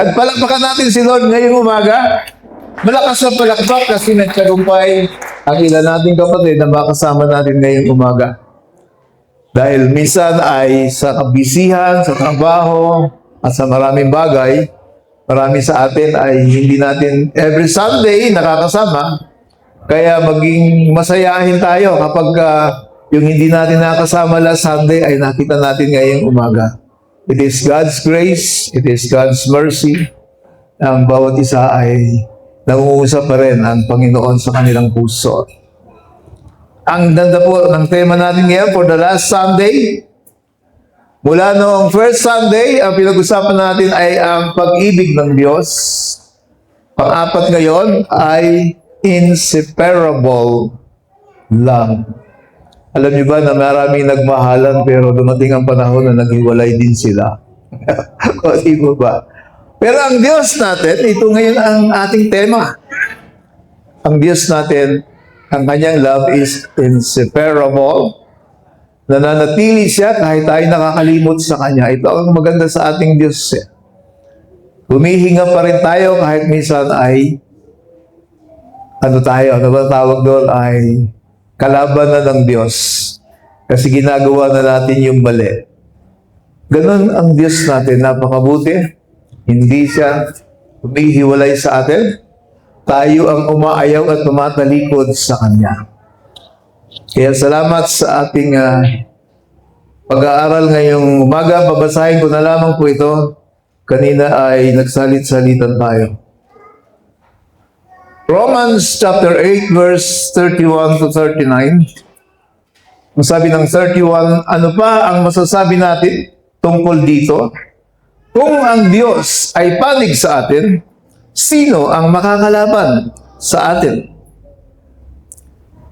At palakpakan natin si Lord ngayong umaga. Malakas na palakpak kasi nagtagumpay ang ilan nating kapatid na makasama natin ngayong umaga. Dahil minsan ay sa kabisihan, sa trabaho, at sa maraming bagay, marami sa atin ay hindi natin every Sunday nakakasama. Kaya maging masayahin tayo kapag yung hindi natin nakasama last Sunday ay nakita natin ngayong umaga. It is God's grace, it is God's mercy. Ang bawat isa ay nangungusap pa rin ang Panginoon sa kanilang puso. Ang ganda po ng tema natin ngayon for the last Sunday. Mula noong first Sunday, ang pinag-usapan natin ay ang pag-ibig ng Diyos. Pang-apat ngayon ay inseparable love. Alam niyo ba na maraming nagmahalan pero dumating ang panahon na naghiwalay din sila? O di ba? Pero ang Diyos natin, ito ngayon ang ating tema. Ang Diyos natin, ang kanyang love is inseparable. Nananatili siya kahit tayo nakakalimot sa kanya. Ito ang maganda sa ating Diyos. Humihinga pa rin tayo kahit minsan ay ano ba tawag doon ay kalaban na ng Diyos. Kasi ginagawa na natin yung mali. Ganon ang Diyos natin, napakabuti. Hindi siya humihiwalay sa atin. Tayo ang umaayaw at tumatalikod sa Kanya. Kaya salamat sa ating pag-aaral ngayong umaga. Babasahin ko na lamang po ito. Kanina ay nagsalit-salitan tayo. Romans chapter 8 verse 31 to 39. Ang sabi ng 31, ano pa ang masasabi natin tungkol dito? Kung ang Diyos ay panig sa atin, sino ang makakalaban sa atin?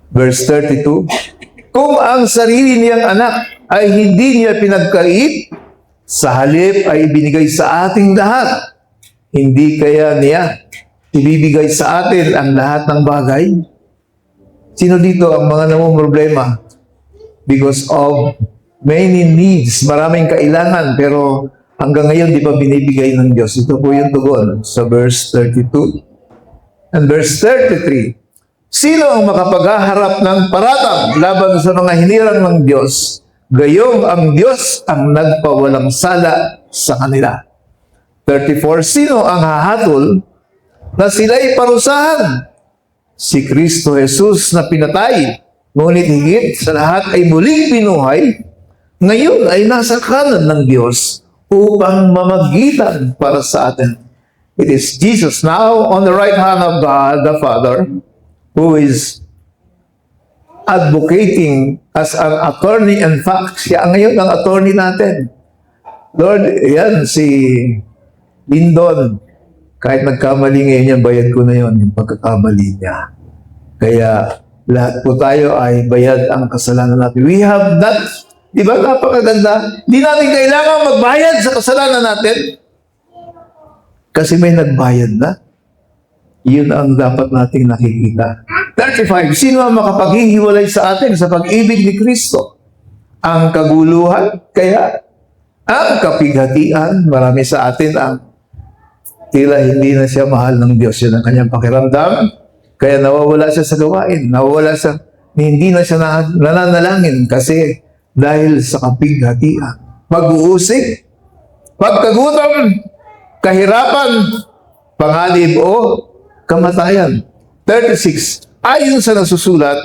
Verse 32, kung ang sarili niyang anak ay hindi niya pinagkait, sa halip ay ibinigay sa ating lahat, hindi kaya niya ibibigay sa atin ang lahat ng bagay? Sino dito ang mga namumroblema? Because of many needs, maraming kailangan, pero hanggang ngayon di pa binibigay ng Diyos. Ito po yung tugon sa verse 32. And verse 33, sino ang makapaghaharap ng paratang laban sa mga hinirang ng Diyos? Gayong ang Diyos ang nagpawalang sala sa kanila. 34, sino ang hahatol na sila'y parusahan? Si Kristo Jesus na pinatay, ngunit higit sa lahat ay muling pinuhay, ngayon ay nasa kanan ng Diyos upang mamagitan para sa atin. It is Jesus now on the right hand of God the Father who is advocating as an attorney. In fact, siya ngayon ang attorney natin. Lord, yan si Lindon. Kahit nagkamali ngayon yan, bayad ko na yon yung pagkakamali niya. Kaya lahat po tayo ay bayad ang kasalanan natin. We have not, di ba napakaganda? Di natin kailangan magbayad sa kasalanan natin. Kasi may nagbayad na. Yun ang dapat nating nakikita. 35. Sino ang makapaghihiwalay sa atin sa pag-ibig ni Kristo? Ang kaguluhan, kaya ang kapighatian, marami sa atin ang tila hindi na siya mahal ng Diyos. Yun ang kanyang pakiramdam. Kaya nawawala siya sa gawain. Nawawala siya, hindi na siya nananalangin kasi dahil sa kapighatian. Pag-uusig, pagkagutom, kahirapan, panganib o kamatayan. 36. Ayon sa nasusulat,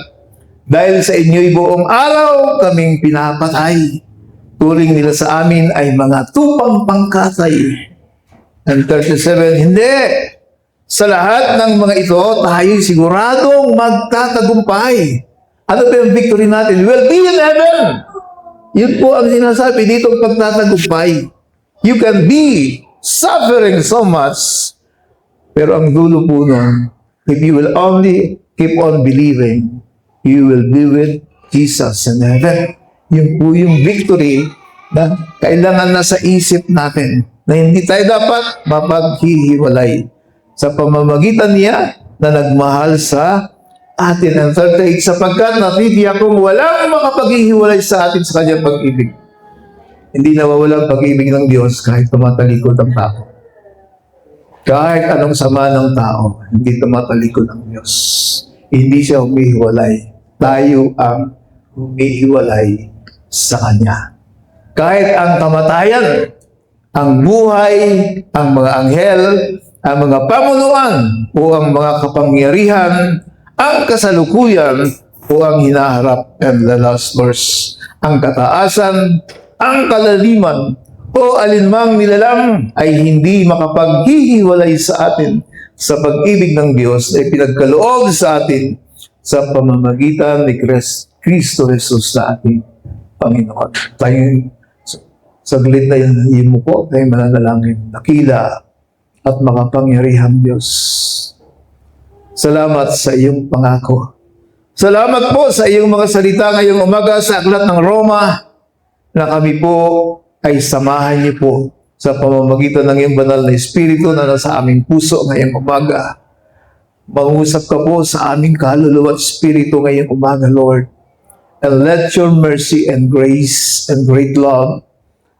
dahil sa inyo'y buong araw kaming pinapatay. Turing nila sa amin ay mga tupang pangkatay. And 37, hindi. Sa lahat ng mga ito, tayo'y siguradong magtatagumpay. Ano ba yung victory natin? We'll be in heaven. Yun po ang sinasabi dito pagtatagumpay. You can be suffering so much, pero ang dulo po nun, if you will only keep on believing, you will be with Jesus in heaven. Yun po yung victory na kailangan na sa isip natin na hindi tayo dapat mapaghihiwalay sa pamamagitan niya na nagmahal sa atin. Ang 38, sapagkat natitiyak kung walang makapaghihiwalay sa atin sa kanyang pag-ibig. Hindi nawawala ang pag-ibig ng Diyos kahit tumatalikod ang tao. Kahit anong sama ng tao, hindi tumatalikod ng Diyos. Hindi siya humihiwalay. Tayo ang humihiwalay sa Kanya. Kahit ang kamatayan, ang buhay, ang mga anghel, ang mga pamunuan o ang mga kapangyarihan, ang kasalukuyan o ang hinaharap, and the last verse, ang kataasan, ang kalaliman, o alinmang nilalang ay hindi makapaghihiwalay sa atin sa pag-ibig ng Diyos na ipinagkaloob sa atin sa pamamagitan ni Kristo Jesus na ating Panginoon. Tayo saglit na yun mo po, tayo mananalangin. Dakila at makapangyarihang Diyos. Salamat sa iyong pangako. Salamat po sa iyong mga salita ngayong umaga sa Aklat ng Roma na kami po ay samahan niyo po sa pamamagitan ng iyong banal na Espiritu na nasa aming puso ngayong umaga. Mangusap ka po sa aming kaluluwa at Espiritu ngayong umaga, Lord. And let your mercy and grace and great love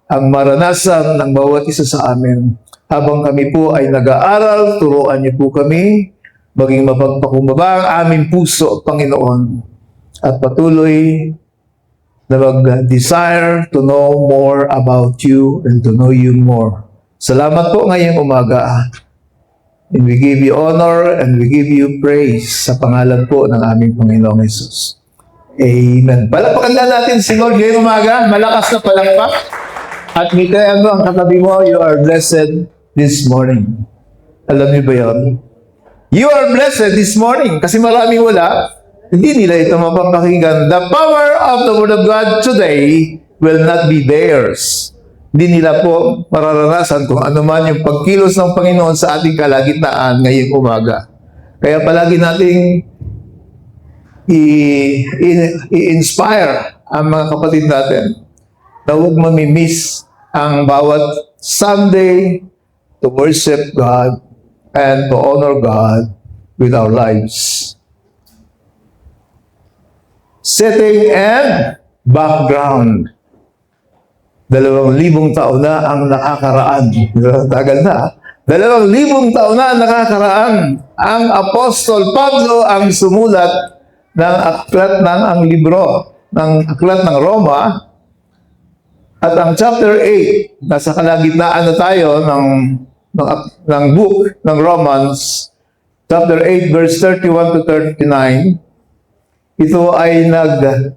ang maranasan ng bawat isa sa amin. Habang kami po ay nag-aaral, turuan niyo po kami, maging mapagpakumbaba ang aming puso, Panginoon, at patuloy na mag-desire to know more about you and to know you more. Salamat po ngayong umaga. And we give you honor and we give you praise sa pangalan po ng aming Panginoong Jesus. Amen. Palakpakan na natin si Lord ngayong umaga. Malakas na palakpak. At ngitayan mo ang katabi mo, you are blessed this morning. Alam niyo ba yun? You are blessed this morning. Kasi maraming wala. Hindi nila ito mapapakinggan. The power of the Word of God today will not be theirs. Hindi nila po mararanasan kung ano man yung pagkilos ng Panginoon sa ating kalagitnaan ngayong umaga. Kaya palagi nating i-inspire ang mga kapatid natin na huwag mamimiss ang bawat Sunday to worship God and to honor God with our lives. Setting and background. 2,000 taon na ang nakakaraan. Tagal na. 2,000 taon na ang nakakaraan. Ang Apostol Pablo ang sumulat ng aklat ng ang libro ng aklat ng Roma. At ang chapter 8, nasa kalagitnaan na tayo ng book ng Romans, chapter 8, verse 31 to 39, ito ay nag-act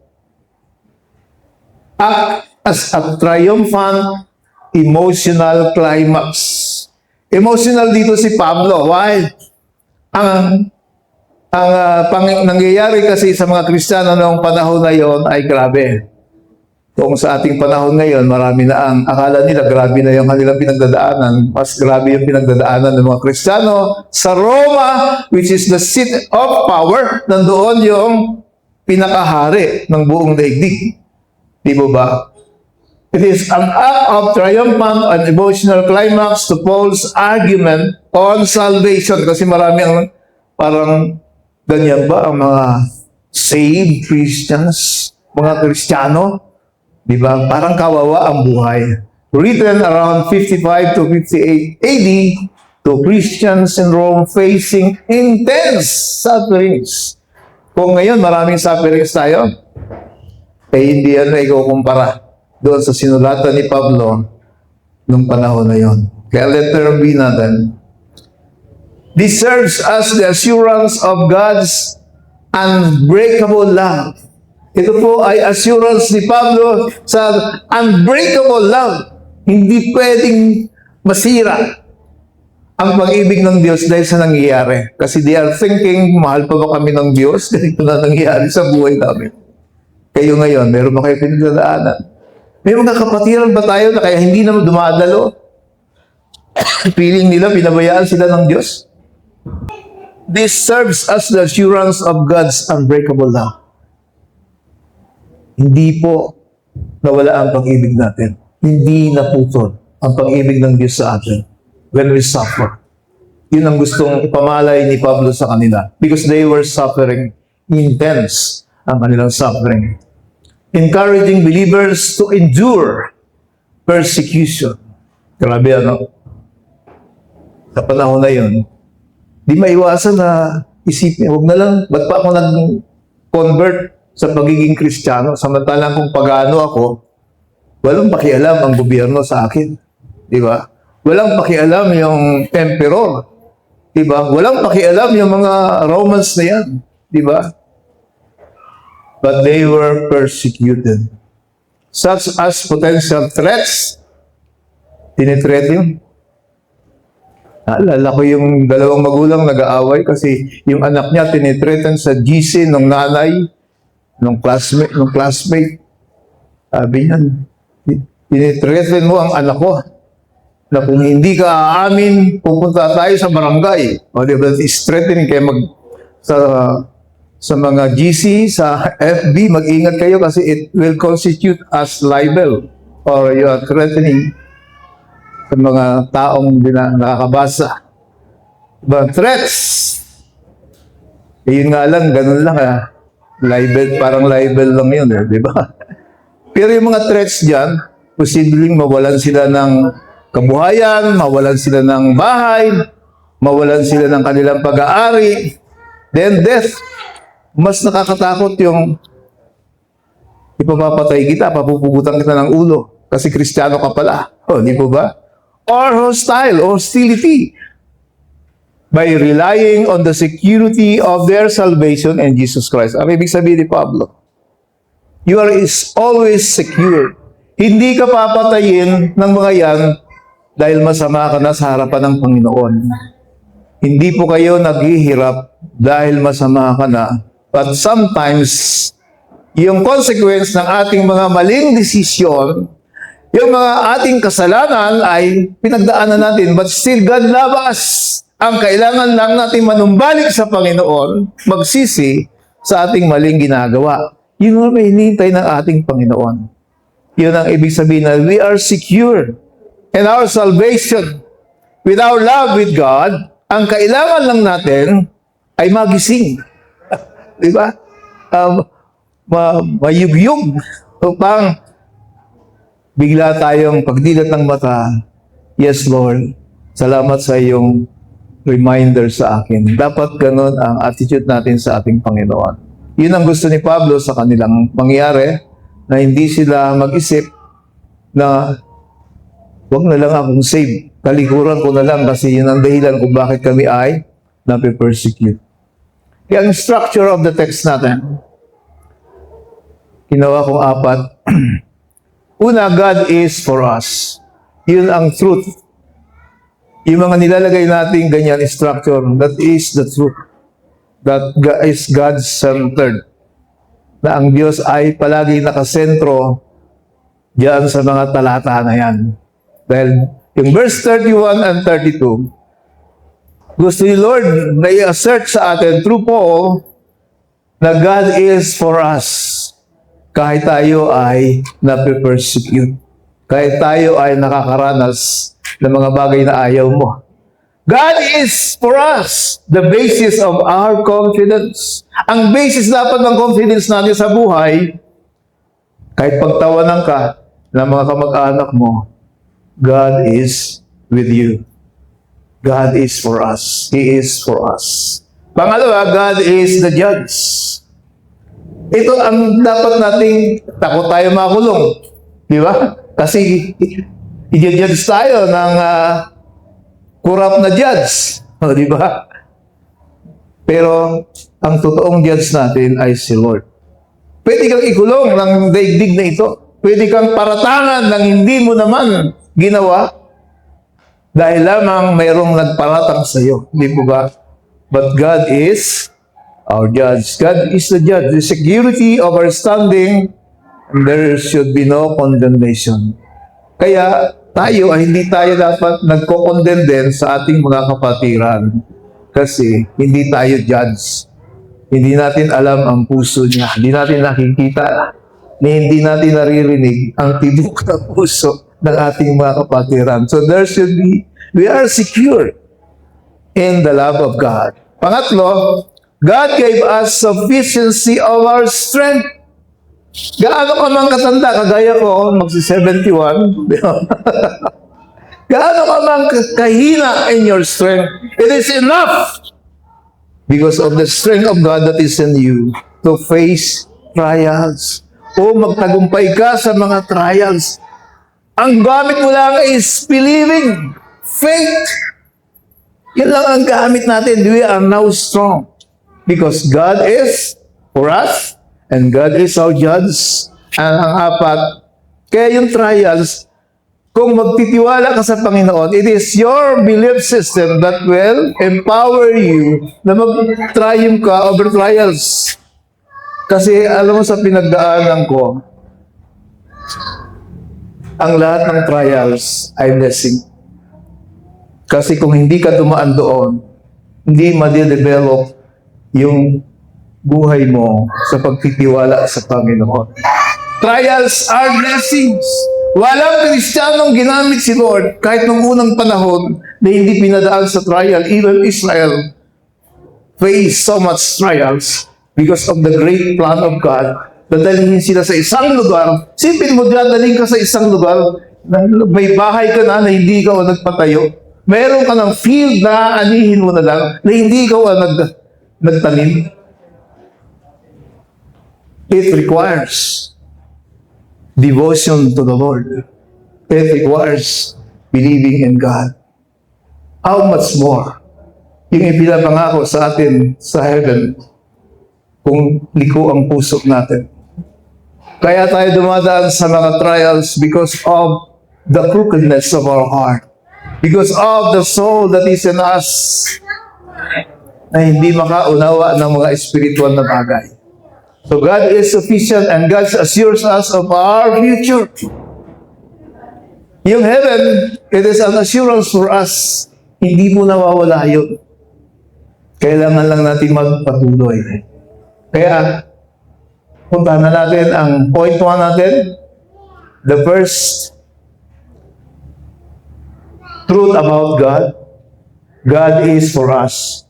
as a triumphant emotional climax. Emotional dito si Pablo. Why? Ang nangyayari kasi sa mga Kristiyano noong panahon na yon ay grabe. Kung sa ating panahon ngayon, marami na ang akala nila, grabe na yung kanilang pinagdadaanan. Mas grabe yung pinagdadaanan ng mga Kristiyano sa Roma, which is the seat of power. Nandoon yung pinakahari ng buong daigdig. Di ba? It is an act of triumphant and emotional climax to Paul's argument on salvation. Kasi marami ang parang ganyan ba ang mga saved Christians, mga Kristiyano? Di ba? Parang kawawa ang buhay. Written around 55 to 58 AD to Christians in Rome facing intense sufferings. Kung ngayon maraming sufferings tayo, hindi yan na ikukumpara doon sa sinulatan ni Pablo nung panahon na yon. Kaya letter B natin. This serves as the assurance of God's unbreakable love. Ito po ay assurance ni Pablo sa unbreakable love. Hindi pwedeng masira ang pag-ibig ng Diyos dahil sa nangyayari. Kasi they are thinking, mahal pa ba kami ng Diyos? Ganito na nangyayari sa buhay namin. Kayo ngayon, meron ba kayo pinagdadaanan? May mga kapatiran ba tayo na kaya hindi naman dumadalo? Feeling nila, pinabayaan sila ng Diyos? This serves as the assurance of God's unbreakable love. Hindi po nawala ang pag-ibig natin. Hindi naputol ang pag-ibig ng Diyos sa atin when we suffer. Yun ang gustong ipamalay ni Pablo sa kanila because they were suffering intense ang kanilang suffering. Encouraging believers to endure persecution. Grabe ano? sa panahon na yun, di maiwasan na isipin, huwag na lang, ba't pa ako nag-convert sa pagiging Kristiyano, samantalang kung pagano ako, walang pakialam ang gobyerno sa akin. Di ba? Walang pakialam yung emperor. Di ba? Walang pakialam yung mga Romans na yan. Di ba? But they were persecuted. Such as potential threats, tinitreat yun. Naalala ko yung dalawang magulang nag-aaway kasi yung anak niya tinitreaten sa GC ng nanay, ng classmate. Sabi niyan, tinitreaten mo ang anak ko na kung hindi ka aamin, pupunta tayo sa barangay. O diba, is threatening kayo sa mga GC, sa FB, mag-ingat kayo kasi it will constitute as libel or you are threatening sa mga taong nakakabasa. But threats, yun nga lang, ganun lang libel, parang libel lang yun, di ba? Pero yung mga threats dyan, posibleng mawalan sila ng kabuhayan, mawalan sila ng bahay, mawalan sila ng kanilang pag-aari, then death. Mas nakakatakot yung ipapapatay kita, papupugutan kita ng ulo kasi Kristiyano ka pala. O, di po ba? Or hostility by relying on the security of their salvation in Jesus Christ. Ang ibig sabihin ni Pablo, you are always secure. Hindi ka papatayin ng mga yan dahil masama ka na sa harapan ng Panginoon. Hindi po kayo naghihirap dahil masama ka na. But sometimes, yung consequence ng ating mga maling desisyon, yung mga ating kasalanan ay pinagdaanan natin. But still, God loves us. Ang kailangan lang natin manumbalik sa Panginoon, magsisi sa ating maling ginagawa. Yun ang may hinihintay ng ating Panginoon. Yun ang ibig sabihin na we are secure in our salvation. With our love with God, ang kailangan lang natin ay magising. Diba? Mayugyug upang bigla tayong pagdilat ng mata, yes Lord, salamat sa iyong reminder sa akin. Dapat ganun ang attitude natin sa ating Panginoon. Yun ang gusto ni Pablo sa kanilang mangyari, na hindi sila mag-isip na wag na lang akong save. Talikuran ko na lang kasi yun ang dahilan kung bakit kami ay nape-persecute. Kaya ang structure of the text natin, ginawa kong 4. Una, God is for us. Yun ang truth. Yung mga nilalagay natin ganyan structure, that is the truth. That is God-centered. Na ang Diyos ay palagi nakasentro diyan sa mga talata na yan. Dahil yung verse 31 and 32, gusto ni Lord na i-assert sa atin through Paul na God is for us. Kahit tayo ay nape-persecute. Kahit tayo ay nakakaranas ng mga bagay na ayaw mo. God is for us the basis of our confidence. Ang basis dapat ng confidence natin sa buhay, kahit pagtawanan ka ng mga kamag-anak mo, God is with you. God is for us. He is for us. Pangalawa, God is the judge. Ito ang dapat nating takot tayo makulong. Di ba? Kasi i-judge tayo ng corrupt na judge. O, di ba? Pero ang totoong judge natin ay si Lord. Pwede kang ikulong ng daigdig na ito. Pwede kang paratangan ng hindi mo naman ginawa. Dahil lamang mayroong nagparatang sa iyo. Hindi po ba? But God is our judge. God is the judge. The security of our standing, there should be no condemnation. Kaya tayo ay hindi tayo dapat nagko-condemn din sa ating mga kapatiran. Kasi hindi tayo judge. Hindi natin alam ang puso niya. Hindi natin nakikita. Hindi natin naririnig ang tibok na puso ng ating mga kapatiran. So there should be, we are secure in the love of God. Pangatlo, God gave us sufficiency of our strength. Gaano ka mang katanda, kagaya ko, magsi-71. Gaano ka mang kahina in your strength, it is enough because of the strength of God that is in you to face trials. O magtagumpay ka sa mga trials. Ang gamit mo lang is believing, faith. Yan lang ang gamit natin. We are now strong because God is for us and God is our judge. Ang apat, kaya yung trials, kung magtitiwala ka sa Panginoon, it is your belief system that will empower you na mag-triumph ka over trials. Kasi alam mo sa pinagdaanan ko, ang lahat ng trials ay blessing. Kasi kung hindi ka dumaan doon, hindi ma-develop yung buhay mo sa pagtitiwala sa Panginoon. Trials are blessings. Walang Kristiyanong ginamit si Lord kahit nung unang panahon na hindi pinadaan sa trial. Even Israel faced so much trials because of the great plan of God. Dadalhin sila sa isang lugar. Sipin mo, dadalhin ka sa isang lugar, may bahay ka na hindi ikaw ang nagpatayo. Meron ka ng field na anihin mo na lang na hindi ikaw ang nagtanim. It requires devotion to the Lord. It requires believing in God. How much more yung ipinapangako sa atin sa heaven kung liko ang puso natin. Kaya tayo dumadaan sa mga trials because of the crookedness of our heart. Because of the soul that is in us na hindi makaunawa ng mga spiritual na bagay. So God is sufficient and God assures us of our future. Yung heaven, it is an assurance for us. Hindi mo nawawala yun. Kailangan lang natin magpatuloy. Kaya, puntahan na natin ang point 1 natin. The first truth about God. God is for us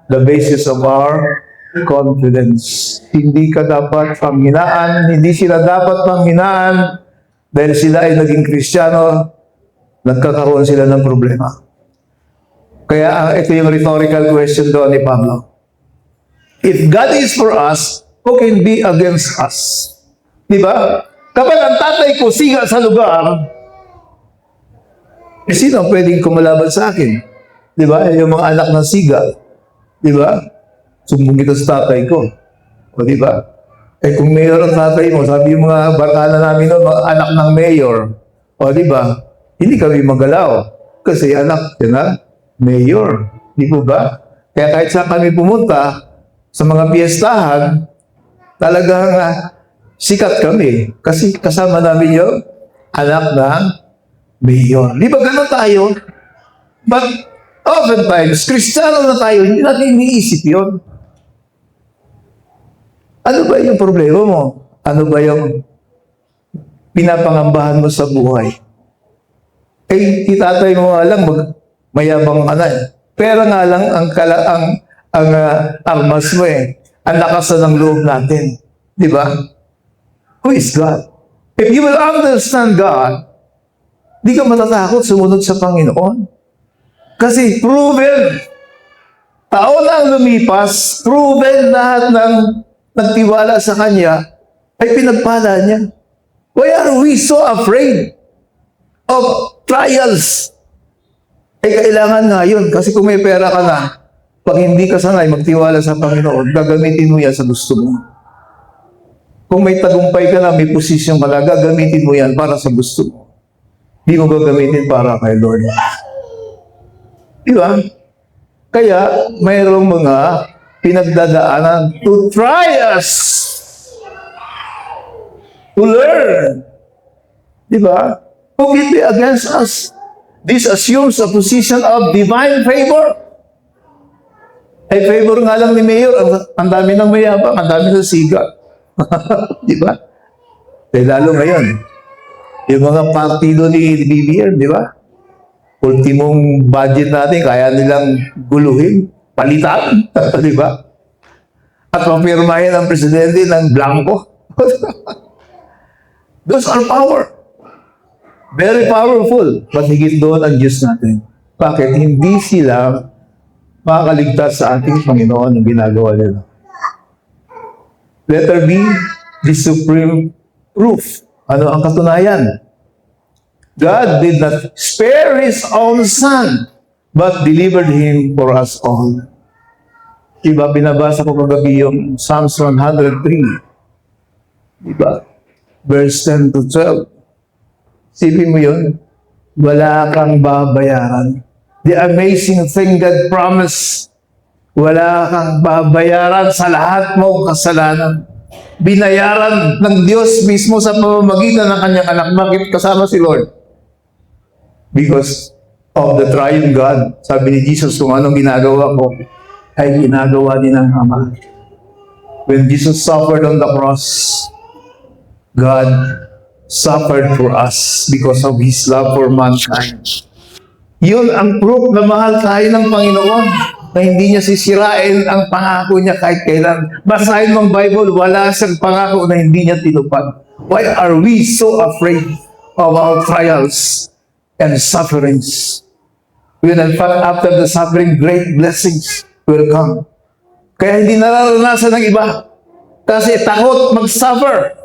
the basis of our confidence. Hindi ka dapat panghinaan, hindi sila dapat panghinaan dahil sila ay naging Kristiyano, nagkakaroon sila ng problema. Kaya ito yung rhetorical question doon ni Pablo. If God is for us, who can be against us? Di ba? Kapag ang tatay ko siga sa lugar, sino ang pwedeng kumalaban sa akin? Di ba? Yung mga anak ng siga. Di ba? Sumbong kita sa tatay ko. O di ba? Eh kung mayor ang tatay mo, sabi yung mga barkada namin noon, mga anak ng mayor. O di ba? Hindi kami magalaw. Kasi anak, yun na, mayor. Di po ba? Kaya kahit saan kami pumunta, sa mga piyestahan, talagang sikat kami. Kasi kasama namin yung anak ng mayor. Di ba ganun tayo? But oftentimes, Kristiyano na tayo, hindi natin iniisip yun. Ano ba yung problema mo? Ano ba yung pinapangambahan mo sa buhay? Eh, itatay mo nga lang, mayabang ka na. Pero nga lang, ang armas mo ang lakas na ng loob natin. Di ba? Who is God? If you will understand God, di ka matatakot sumunod sa Panginoon. Kasi proven, taon na ang lumipas, proven lahat ng nagtiwala sa Kanya, ay pinagpala niya. Why are we so afraid of trials? Eh, kailangan nga yun. Kasi kung may pera ka na, pag hindi ka sanay magtiwala sa Panginoon, gagamitin mo yan sa gusto mo. Kung may tagumpay ka na, may posisyon ka na, gagamitin mo yan para sa gusto mo. Hindi mo gagamitin para kay Lord. Di ba? Kaya, mayroong mga pinagdadaanan to try us. To learn. Di ba? Who will be against us? This assumes a position of divine favor. Ay, favor nga lang ni Mayor, ang dami ng mayabang, ang dami ng siga. Di ba? Eh, lalo ngayon, yung mga partido ni BBM, di ba? Ultimong budget natin, kaya nilang guluhin, palitan, di ba? At mapirmahin ang presidente ng blanco. Those are power. Very powerful. But higit doon ang Diyos natin. Bakit? Hindi sila makakaligtas sa ating Panginoon ang ginagawa nila. Letter B, the supreme proof. Ano ang katunayan? God did not spare His own Son, but delivered Him for us all. Diba, binabasa ko kagabi yung Psalms 103. Diba? Verse 10 to 12. Sipin mo yun, wala kang babayaran. The amazing thing God promised, wala kang babayaran sa lahat mong kasalanan. Binayaran ng Diyos mismo sa pamamagitan ng kanyang anak. Bakit kasama si Lord? Because of the triune God. Sabi ni Jesus, kung anong ginagawa ko, ay ginagawa din ng Ama. When Jesus suffered on the cross, God suffered for us because of His love for mankind. Yun ang proof na mahal tayo ng Panginoon, na hindi niya sisirain ang pangako niya kahit kailan. Basahin mong Bible, wala siyang pangako na hindi niya tinupad. Why are we so afraid of our trials and sufferings? When in fact, after the suffering, great blessings will come. Kaya hindi nararanasan ng iba. Kasi takot mag-suffer.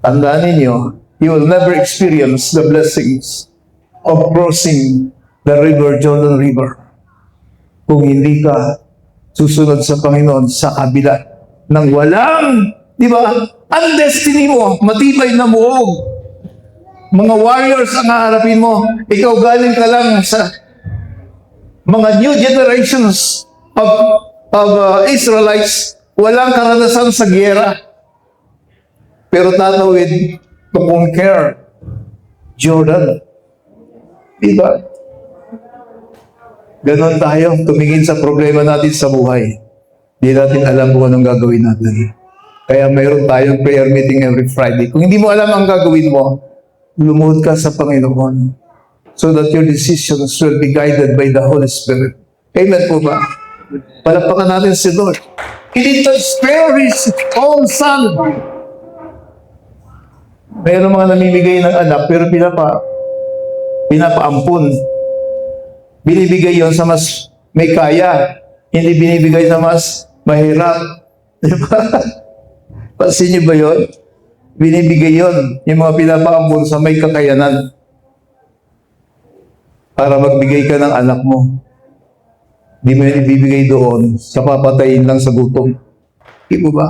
Tandaan ninyo, you will never experience the blessings of crossing the river, Jordan River, kung hindi ka susunod sa Panginoon sa kabila ng walang, di ba, ang destiny mo, matibay na buog. Mga warriors ang haharapin mo. Ikaw galing ka lang sa mga new generations of Israelites, walang karanasan sa giyera. Pero tatawid to conquer Jordan. Diba? Ganon tayo, tumingin sa problema natin sa buhay. Hindi natin alam kung anong gagawin natin. Kaya mayroon tayong prayer meeting every Friday. Kung hindi mo alam ang gagawin mo, lumuhod ka sa Panginoon so that your decisions will be guided by the Holy Spirit. Amen po ba? Palakpakan natin si Lord. He did not spare His own Son. Mayroon mga namimigay ng anak pero pinapaampun. Binibigay yon sa mas may kaya. Hindi binibigay sa mas mahirap. Diba? Pansin niyo ba yun? Binibigay yon yung mga pinapaampun sa may kakayanan para magbigay ka ng anak mo. Hindi mo yun ibibigay doon sa papatayin lang sa gutom. Di ba ba?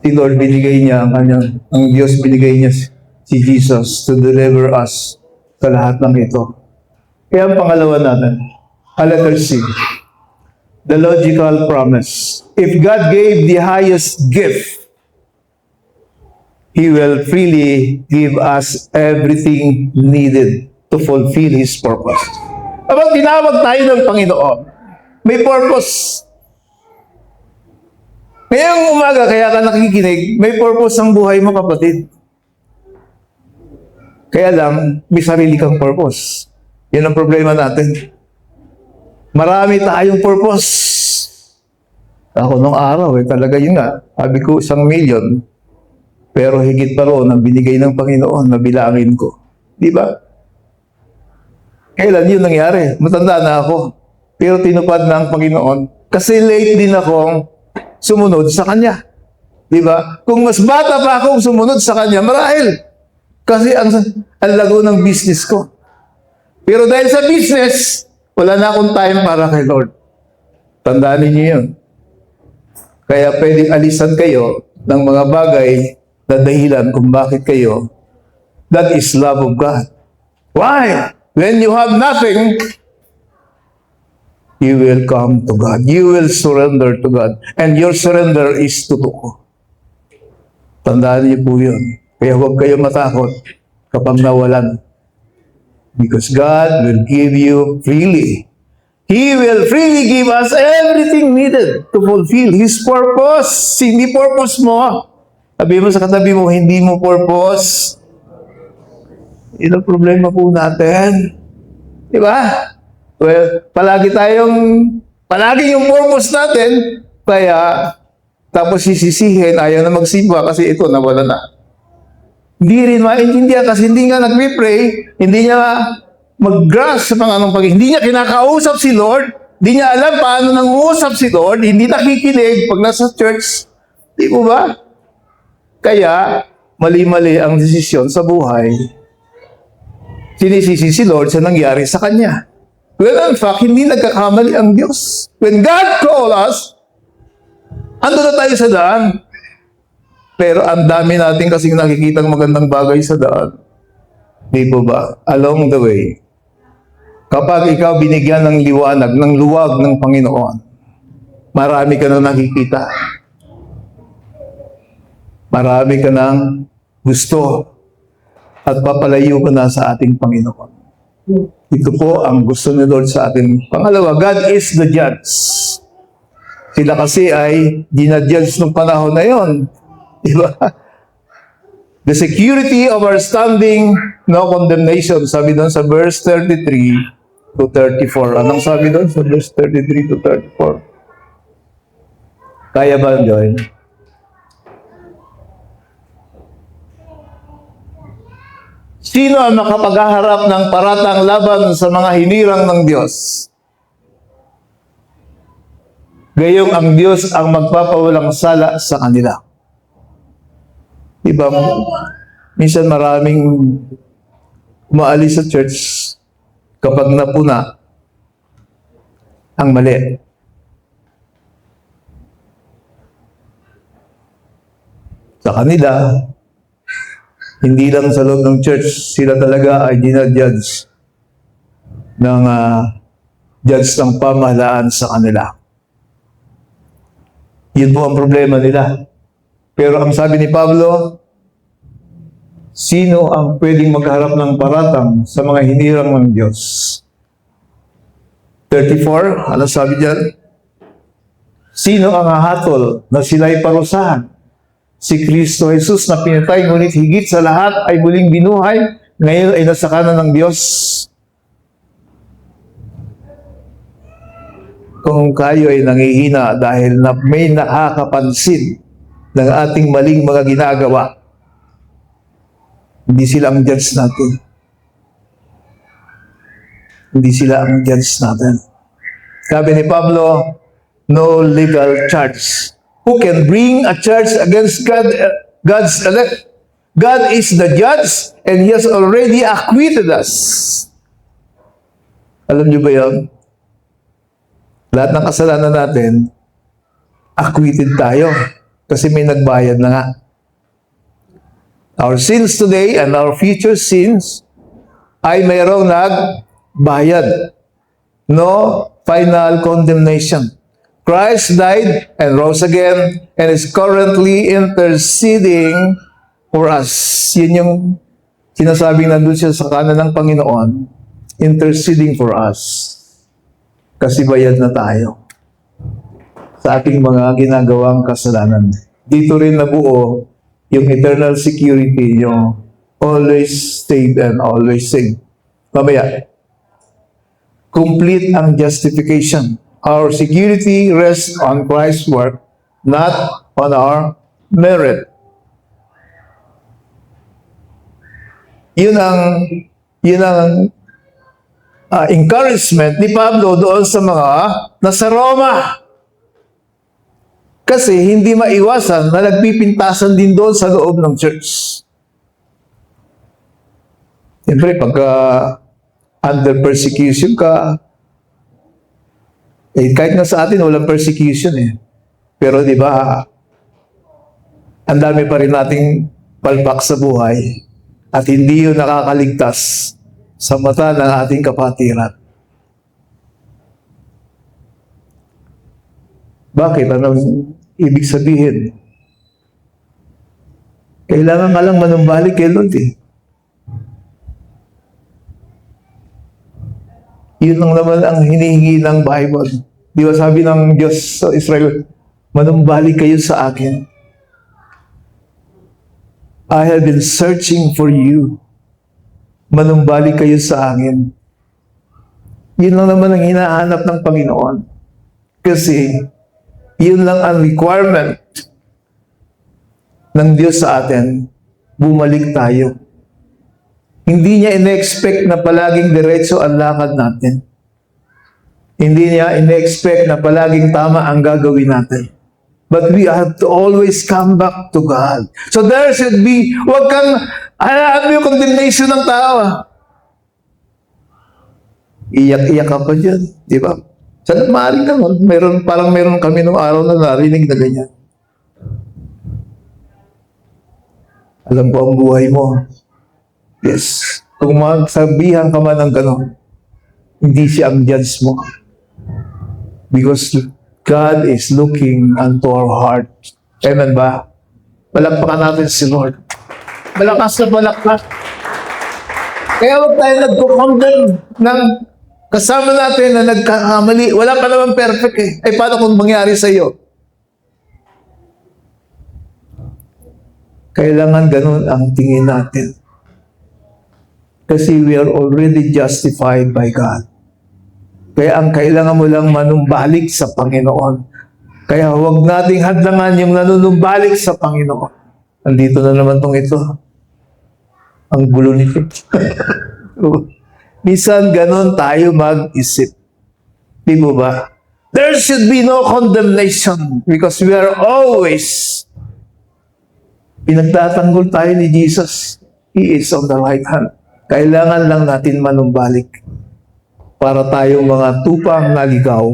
Si Lord binigay niya ang Diyos binigay niya si Jesus to deliver us sa lahat ng ito. Kaya ang pangalawa natin, letter C, the logical promise. If God gave the highest gift, He will freely give us everything needed to fulfill His purpose. Kapag tinawag tayo ng Panginoon, may purpose. Ngayong umaga, kaya ka nakikinig, may purpose ang buhay mo, kapatid. Kaya lang, may sarili kang purpose. Yan ang problema natin. Marami tayong purpose. Ako nung araw, talaga yun nga. Sabi ko, 1 million. Pero higit pa roon ang binigay ng Panginoon na bilangin ko. Di ba? Kailan yun nangyari? Matanda na ako. Pero tinupad ng Panginoon. Kasi late din akong sumunod sa Kanya. Di ba? Kung mas bata pa akong sumunod sa Kanya, marahil. Kasi ang lago ng business ko. Pero dahil sa business, wala na akong time para kay Lord. Tandaan niyo yun. Kaya pwedeng alisan kayo ng mga bagay na dahilan kung bakit kayo. That is love of God. Why? When you have nothing, you will come to God. You will surrender to God. And your surrender is totoo. Tandaan niyo po yun. Kaya huwag kayo matakot kapag nawalan. Because God will give you freely. He will freely give us everything needed to fulfill His purpose. Hindi purpose mo. Sabi mo sa katabi mo, hindi mo purpose. Yun ang problema po natin. Di ba? Well, palagi yung purpose natin, kaya tapos sisisihin, ayaw na magsimba kasi ito, nawala na. Hindi rin maintindihan kasi hindi nga nagpipray, hindi niya mag-grasp sa mga hindi niya kinakausap si Lord, hindi niya alam paano nangusap si Lord, hindi nakikinig pag nasa church. Di po ba? Kaya, mali-mali ang desisyon sa buhay. Sinisisi si Lord sa nangyari sa kanya. Well, in fact, hindi nagkakamali ang Diyos. When God called us, ando na tayo sa daan. Pero ang dami natin kasing nakikitang magandang bagay sa daan. Di po ba? Along the way. Kapag ikaw binigyan ng liwanag, ng luwag ng Panginoon, marami ka na nakikita. Marami ka ng gusto at papalayo ka na sa ating Panginoon. Ito po ang gusto ni Lord sa atin. Pangalawa, God is the judge. Sila kasi ay ginadjudge ng panahon na yon. Diba? The security of our standing, no condemnation. Sabi doon sa verse 33 to 34. Anong sabi doon sa verse 33 to 34? Kaya ba, Joy? Sino ang makapaghaharap ng paratang laban sa mga hinirang ng Diyos? Gayong ang Diyos ang magpapawalang sala sa kanila. Diba? Minsan maraming umaalis sa church kapag napuna ang mali. Sa kanila, hindi lang sa loob ng church, sila talaga ay dinajudge ng judge ng pamahalaan sa kanila. Yun po ang problema nila. Pero ang sabi ni Pablo, sino ang pwedeng magharap ng paratang sa mga hinirang ng Diyos? 34, ano sabi dyan? Sino ang hahatol na sila'y parusahan? Si Kristo Jesus na pinatay, ngunit higit sa lahat ay muling binuhay, ngayon ay nasa kanan ng Diyos. Kung kayo ay nangihina dahil na may nakakapansin ng ating maling mga ginagawa, hindi sila ang judge natin. Hindi sila ang judge natin. Sabi ni Pablo, no legal charge. Who can bring a charge against God's elect? God is the judge and He has already acquitted us. Alam niyo ba yun? Lahat ng kasalanan natin, acquitted tayo. Kasi may nagbayad na nga. Our sins today and our future sins ay mayroong nagbayad. No final condemnation. Christ died and rose again and is currently interceding for us. Yun yung sinasabing nandun siya sa kanan ng Panginoon, interceding for us. Kasi bayad na tayo sa ating mga ginagawang kasalanan. Dito rin nabuo yung eternal security, yung always saved and always saved. Mamaya, complete ang justification. Our security rests on Christ's work, not on our merit. Yun ang encouragement ni Pablo doon sa mga nasa Roma. Kasi hindi maiwasan na nagpipintasan din doon sa loob ng church. Siyempre, pagka under persecution ka, kahit nga sa atin, walang persecution eh. Pero di ba, ang dami pa rin nating palpak sa buhay at hindi yun nakakaligtas sa mata ng ating kapatiran. Bakit? Anong ibig sabihin? Kailangan ka lang manumbalik kay Lord eh. Yun lang naman ang hinihingi ng Bible. Di ba sabi ng Diyos sa Israel, manumbalik kayo sa akin. I have been searching for you. Manumbalik kayo sa akin. Yun lang naman ang hinahanap ng Panginoon. Kasi, yun lang ang requirement ng Diyos sa atin. bumalik tayo. Hindi niya ine-expect na palaging diretso ang lakad natin. Hindi niya ine-expect na palaging tama ang gagawin natin. But we have to always come back to God. So there should be, huwag kang, hayaan mo yung condemnation ng tao. Iyak-iyak ka pa dyan. Di ba? Sana maaaring naman. Parang meron kami nung araw na narinig na ganyan. Alam ko ang buhay mo. Yes. Kung magsabihan ka man ng gano'n, hindi siya ang judge mo. Because God is looking unto our heart. Amen ba? Palakpakan natin si Lord. Malakas na palakpak. Kaya huwag tayo nagko-condemn ng kasama natin na nagkakamali. Wala pa naman perfect eh. Ay, paano kung mangyari sa iyo? Kailangan ganun ang tingin natin. Kasi we are already justified by God. Kaya ang kailangan mo lang manumbalik sa Panginoon. Kaya huwag nating hadlangan yung nanunumbalik sa Panginoon. Andito na naman tong ito. Ang gulo nito. Minsan ganun tayo mag-isip. Di mo ba? There should be no condemnation because we are always pinagtatanggol tayo ni Jesus. He is on the right hand. Kailangan lang natin manumbalik para tayong mga tupang naligaw.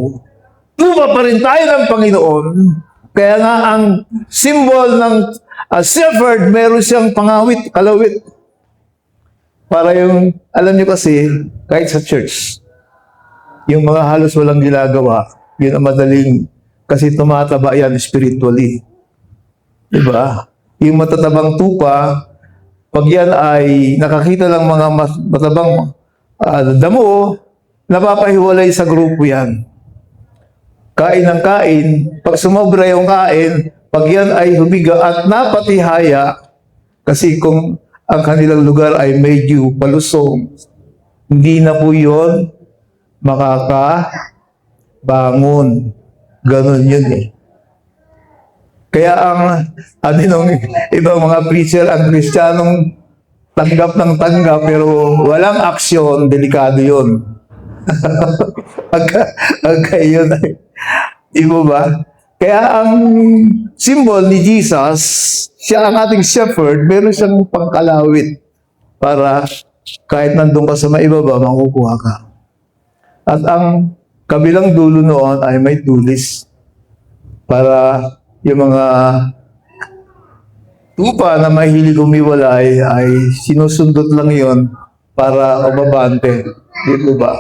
Tupa pa rin tayo ng Panginoon. Kaya nga ang symbol ng shepherd, meron siyang pangawit, kalawit. Para yung, alam niyo kasi, kahit sa church, yung mga halos walang ginagawa, yun ang madaling, kasi tumataba yan spiritually. Diba? Yung matatabang tupa, pag yan ay nakakita lang mga matabang damo, napapahiwalay sa grupo yan. Kain ng kain, pag sumobra yung kain, pag yan ay humiga at napatihaya, kasi kung ang kanilang lugar ay medyo palusong, hindi na po yun makakabangon. Ganon yun eh. Kaya nung ibang mga preacher, ang Kristiyanong tanggap ng tanggap, pero walang aksyon, delikado yun. Pagka yun ay, di mo ba? Kaya ang symbol ni Jesus, siya ang ating shepherd, meron siyang pangkalawit para kahit nandun ka sa maibaba, makukuha ka. At ang kabilang dulo noon ay may tulis para yung mga tupa na mahilig umiwalay ay sinusundot lang yon para mababante. Di ba?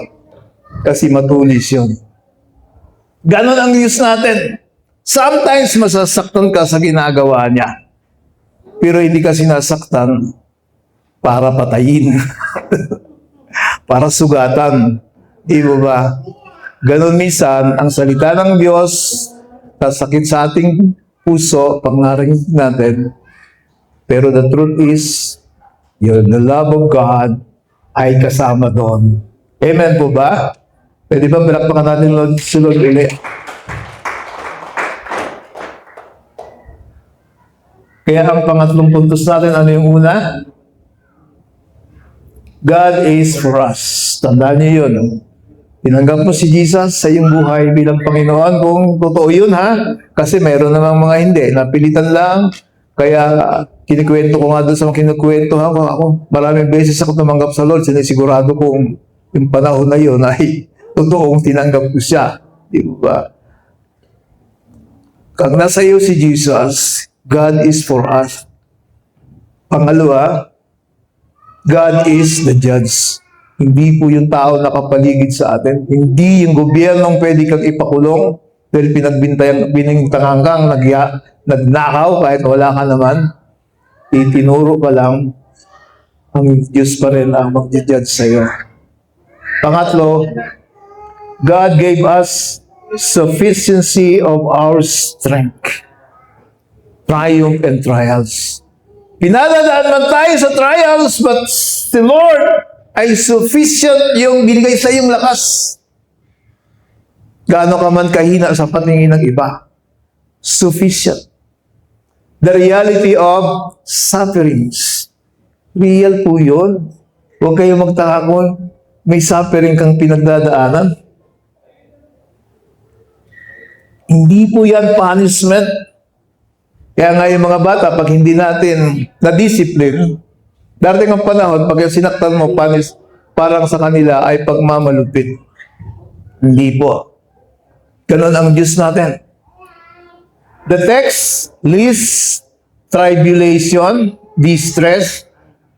Kasi matulis yun. Ganon ang news natin. Sometimes masasaktan ka sa ginagawa niya. Pero hindi ka sinasaktan para patayin. Para sugatan. Di ba? Ganon minsan, ang salita ng Diyos, sasakit sa ating puso, pag narinig natin. Pero the truth is, the love of God ay kasama doon. Amen po ba? Pwede ba palakpakan natin si Lord ulit? Kaya ang pangatlong puntos natin, ano yung una? God is for us. Tandaan niyo yun. Tinanggap mo si Jesus sa iyong buhay bilang Panginoon kung totoo yun ha. Kasi mayroon namang mga hindi. Napilitan lang. Kaya kinikwento ko nga doon sa mga kinikwentohan ko. Ako, maraming beses ako tumanggap sa Lord. Sinisigurado kong yung panahon na yun ay totoong tinanggap ko siya. Di ba? Kung nasa iyo si Jesus, God is for us. Pangalawa, God is the judge. Hindi po yung tao nakapaligid sa atin. Hindi yung gobyernong pwede kang ipakulong dahil binintangan kang nagnakaw kahit wala ka naman. Itinuro ka lang, ang Diyos pa rin ang mag-judge sa iyo. Pangatlo, God gave us sufficiency of our strength. Triumph and trials. Pinadadaan man tayo sa trials, but the Lord ay sufficient yung binigay sa iyong lakas. Gaano ka man kahina sa patingin ng iba. Sufficient. The reality of sufferings. Real po yun. Huwag kayo magtaka kung may suffering kang pinagdadaanan. Hindi po yan punishment. Kaya nga yung mga bata, pag hindi natin na-discipline, darating ang panahon, pag yung sinaktan mo, parang sa kanila ay pagmamalupit. Hindi po. Ganon ang Diyos natin. The text lists tribulation, distress,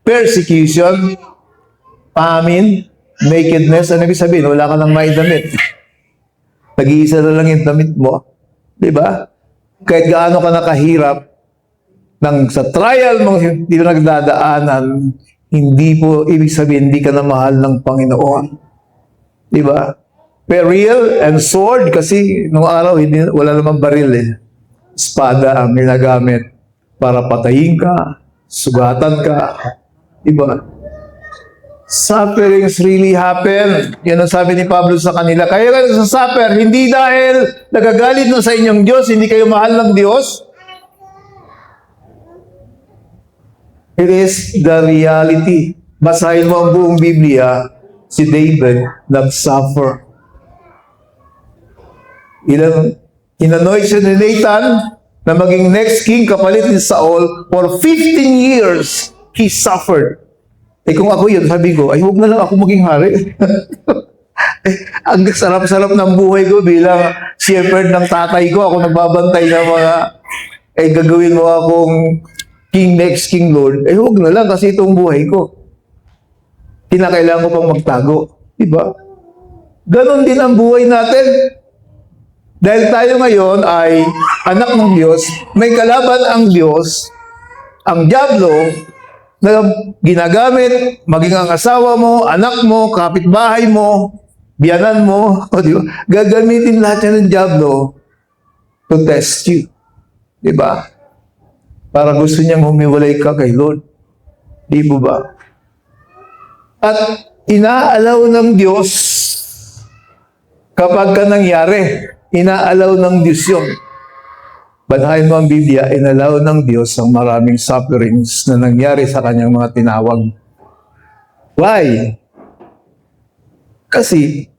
persecution, famine, nakedness. Ano ibig sabihin? Wala ka nang may damit. Nag-iisa na lang yung damit mo. Di ba? Kahit gaano ka nakahirap, sa trial mong hindi na nagdadaanan, hindi po ibig sabihin hindi ka na mahal ng Panginoon. Di ba? Peril and sword, kasi nung araw wala namang baril eh. Espada ang ginagamit para patayin ka, sugatan ka. Di ba? Sufferings really happen. Yan ang sabi ni Pablo sa kanila. Kaya kayo sa suffer, hindi dahil nagagalit na sa inyong Diyos, hindi kayo mahal ng Diyos. It is the reality. Basahin mo ang buong Biblia, si David nag-suffer. Inanoint siya ni Nathan na maging next king kapalit ni Saul. For 15 years, he suffered. Kung ako yun, sabi ko, ay huwag na lang ako maging hari. Ang sarap-sarap ng buhay ko bilang shepherd ng tatay ko. Ako nagbabantay ng mga, gagawin mo akong next king Lord. Huwag na lang kasi itong buhay ko. Kinakailangan ko pang magtago. Diba? Ganon din ang buhay natin. Dahil tayo ngayon ay anak ng Diyos, may kalaban ang Diyos, ang dyablo, na ginagamit, maging ang asawa mo, anak mo, kapitbahay mo, biyanan mo, di ba? Gagamitin lahat yan ng dyablo to test you. Di ba? Para gusto niyang humiwalay ka kay Lord. Di ba ba? At inaalaw ng Diyos kapag ka nangyari, inaalaw ng Diyos yun. Banahin mo ang Biblia, inalaw ng Diyos ang maraming sufferings na nangyari sa kanyang mga tinawag. Why? Kasi,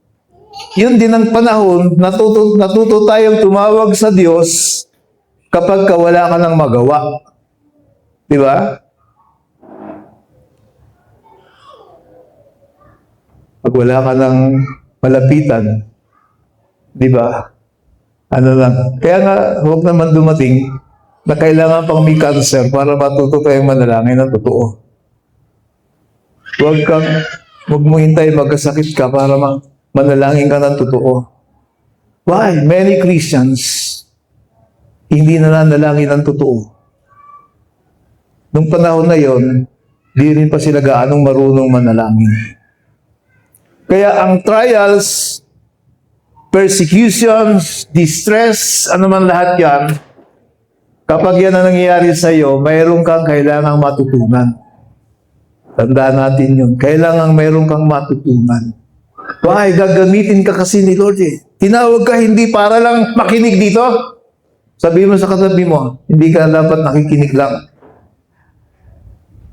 yun din ang panahon, natuto tayong tumawag sa Diyos kapag wala ka ng magawa. Di ba? Pag wala ka ng malapitan, di ba? Ano lang. Kaya nga, huwag naman dumating na kailangan pang may cancer para matuto tayong manalangin ng totoo. Huwag mo hintay magkasakit ka para manalangin ka ng totoo. Why? Many Christians hindi nananalangin ng totoo. Nung panahon na yon, di rin pa sila gaanong marunong manalangin. Kaya ang trials, persecutions, distress, ano man lahat yan, kapag yan ang nangyayari sa iyo, mayroon kang kailangang matutunan. Tandaan natin yun. Kailangang mayroon kang matutunan. Why? Gagamitin ka kasi ni Lord eh. Tinawag ka hindi para lang makinig dito. Sabi mo sa katabi mo, hindi ka dapat nakikinig lang.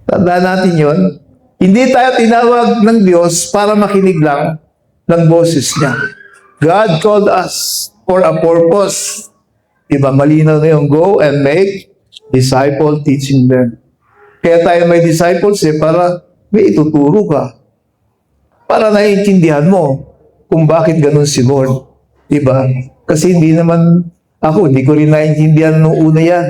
Tandaan natin yun. Hindi tayo tinawag ng Diyos para makinig lang ng boses niya. God called us for a purpose. Diba? Malinaw na yung go and make disciple, teaching them. Kaya tayo may disciples para may ituturo ka. Para naiintindihan mo kung bakit ganun si Lord. Diba? Kasi hindi ko rin naiintindihan nung una yan.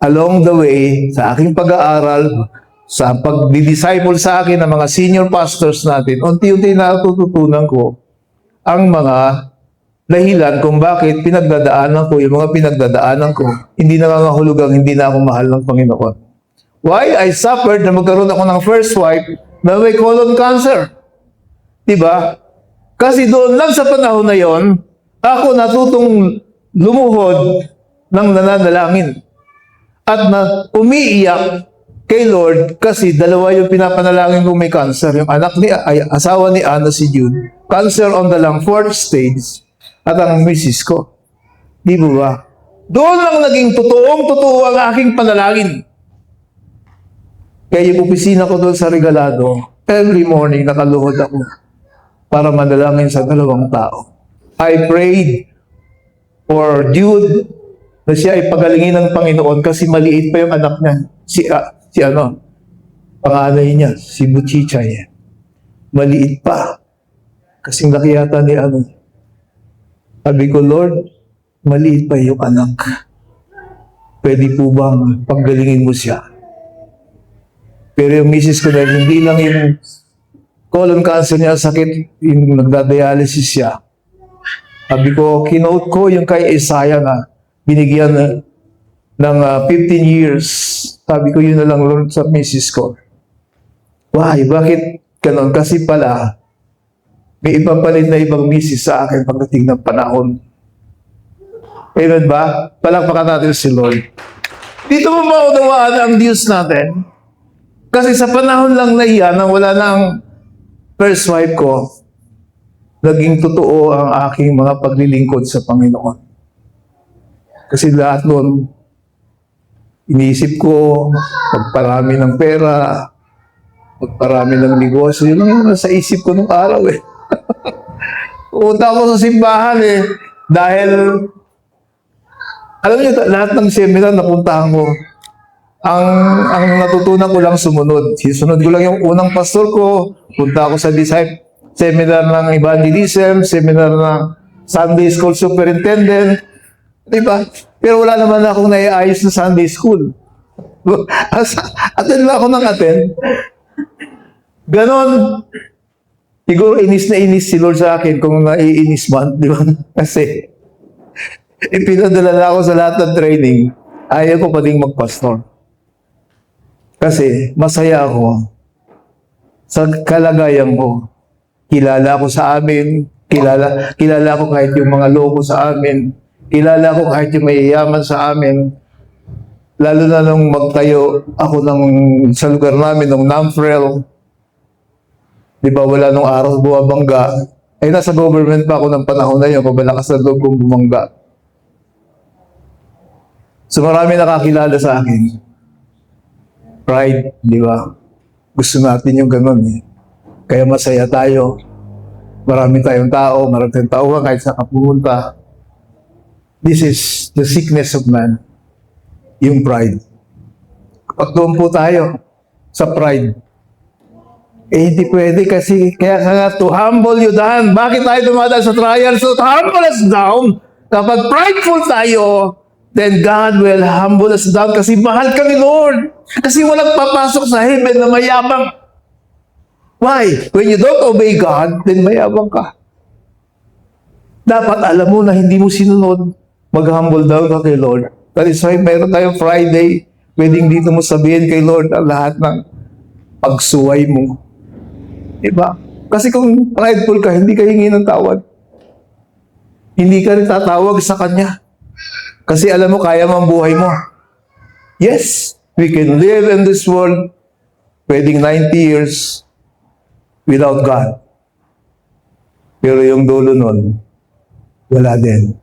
Along the way, sa aking pag-aaral, sa pag-disciple sa akin ng mga senior pastors natin, unti-unti natututunan ko ang mga dahilan kung bakit pinagdadaanan ko, yung mga pinagdadaanan ko, hindi nangangahulugang hindi na ako mahal ng Panginoon. Why? I suffered na magkaroon ako ng first wife na may colon cancer. Diba? Kasi doon lang sa panahon na yon, ako natutong lumuhod ng nananalangin. At na umiiyak kay Lord kasi dalawa yung pinapanalangin kong may cancer. Yung asawa ni Anna, si Jude. Cancer on the lung, 4th stage. At ang misis ko. Di ba? Doon lang naging totoo ang aking panalangin. Kaya yung opisina ko doon sa Regalado, every morning nakaluhod ako para manalangin sa dalawang tao. I prayed for Jude na siya ay pagalingin ng Panginoon kasi maliit pa yung anak niya. Panganay niya, si Buchichay. Maliit pa. Kasing laki yata ni Sabi ko, Lord, maliit pa yung anak. Pwede po bang paggalingin mo siya? Pero yung misis ko dahil hindi lang yung colon cancer niya sakit, yung nagda-dialysis siya. Sabi ko, kinote ko yung kay Isaiah na binigyan ng 15 years. Sabi ko, yun na lang Lord sa misis ko. Why? Bakit ganon? Kasi pala, may ibang palit na ibang misis sa akin pagdating ng panahon. Amen ba? Palakpakan natin si Lord. Dito mo maunawaan ang Diyos natin. Kasi sa panahon lang na iyan, nang wala na ang first wife ko, naging totoo ang aking mga paglilingkod sa Panginoon. Kasi lahat noon, iniisip ko, pagparami ng pera, pagparami ng negosyo, yun ang nasa isip ko nung araw eh. Punta ako sa simbahan eh, dahil, alam niyo, lahat ng seminar napuntahan ko, ang natutunan ko lang sumunod. Sisunod ko lang yung unang pastor ko, punta ako sa seminar ng evangelism, seminar ng Sunday School Superintendent, diba? Pero wala naman akong naiayos na Sunday School. Attend lang ako ng attend. Ganon. Siguro inis na inis si Lord sa akin kung naiinis man, di ba? Kasi ipinadala na ako sa lahat ng training. Ayaw ko pa ding magpastor. Kasi masaya ako sa kalagayan ko. Kilala ko sa amin, kilala ko kahit yung mga loko sa amin, kilala ko kahit yung mayayaman sa amin. Lalo na nung magtayo ako sa lugar namin, nung Namfrel. Di ba wala nung araw bumabangga. Ay nasa government pa ako ng panahon na yun, pabalakas na loob kong bumangga. So marami nakakilala sa akin. Pride, di ba? Gusto natin yung ganun eh. Kaya masaya tayo. Marami tayong tao, marami tayong tao kahit sa kapumunta. This is the sickness of man. Yung pride. Kapag doon po tayo sa pride, hindi pwede kasi, kaya nga to humble you down. Bakit tayo dumadaan sa trial? So to humble us down. Kapag prideful tayo, then God will humble us down kasi mahal ka ni Lord. Kasi walang papasok sa heaven na mayabang. Why? When you don't obey God, then mayabang ka. Dapat alam mo na hindi mo sinunod. Mag-humble down ka kay Lord. That is why mayroon tayong Friday. Pwedeng dito mo sabihin kay Lord ang lahat ng pagsuway mo. Diba? Kasi kung prideful ka, hindi ka hingi ng tawad. Hindi ka rin tatawag sa Kanya. Kasi alam mo, kaya mo ang buhay mo. Yes, we can live in this world pwedeng 90 years without God. Pero yung dulo nun, wala din.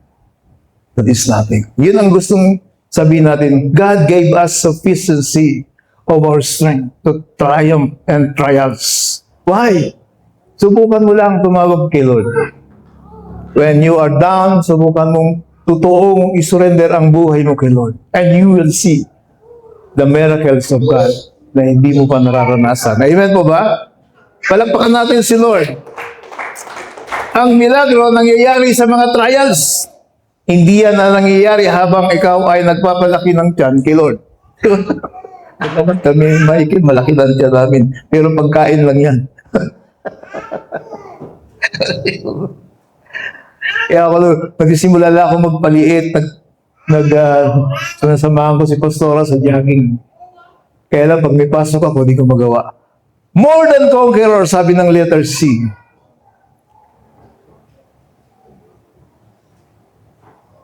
That is nothing. Yun ang gustong sabihin natin. God gave us sufficiency of our strength to triumph and triumphs. Why? Subukan mo lang tumawag kay Lord. When you are down, subukan mong totoong isurrender ang buhay mo kay Lord. And you will see the miracles of God na hindi mo pa nararanasan. Amen po ba? Palakpakan natin si Lord. Ang milagro nangyayari sa mga trials. Hindi yan na nangyayari habang ikaw ay nagpapalaki ng tiyan kay Lord. Kami maikin, malaki lang tiyan namin. Pero pagkain lang yan. Kaya ako, nagsimula lang ako magpaliit. Sinasamahan ko si Pastora sa jogging. Kaya lang, pag may pasok ako, di ko magawa. More than conqueror, sabi ng letter C.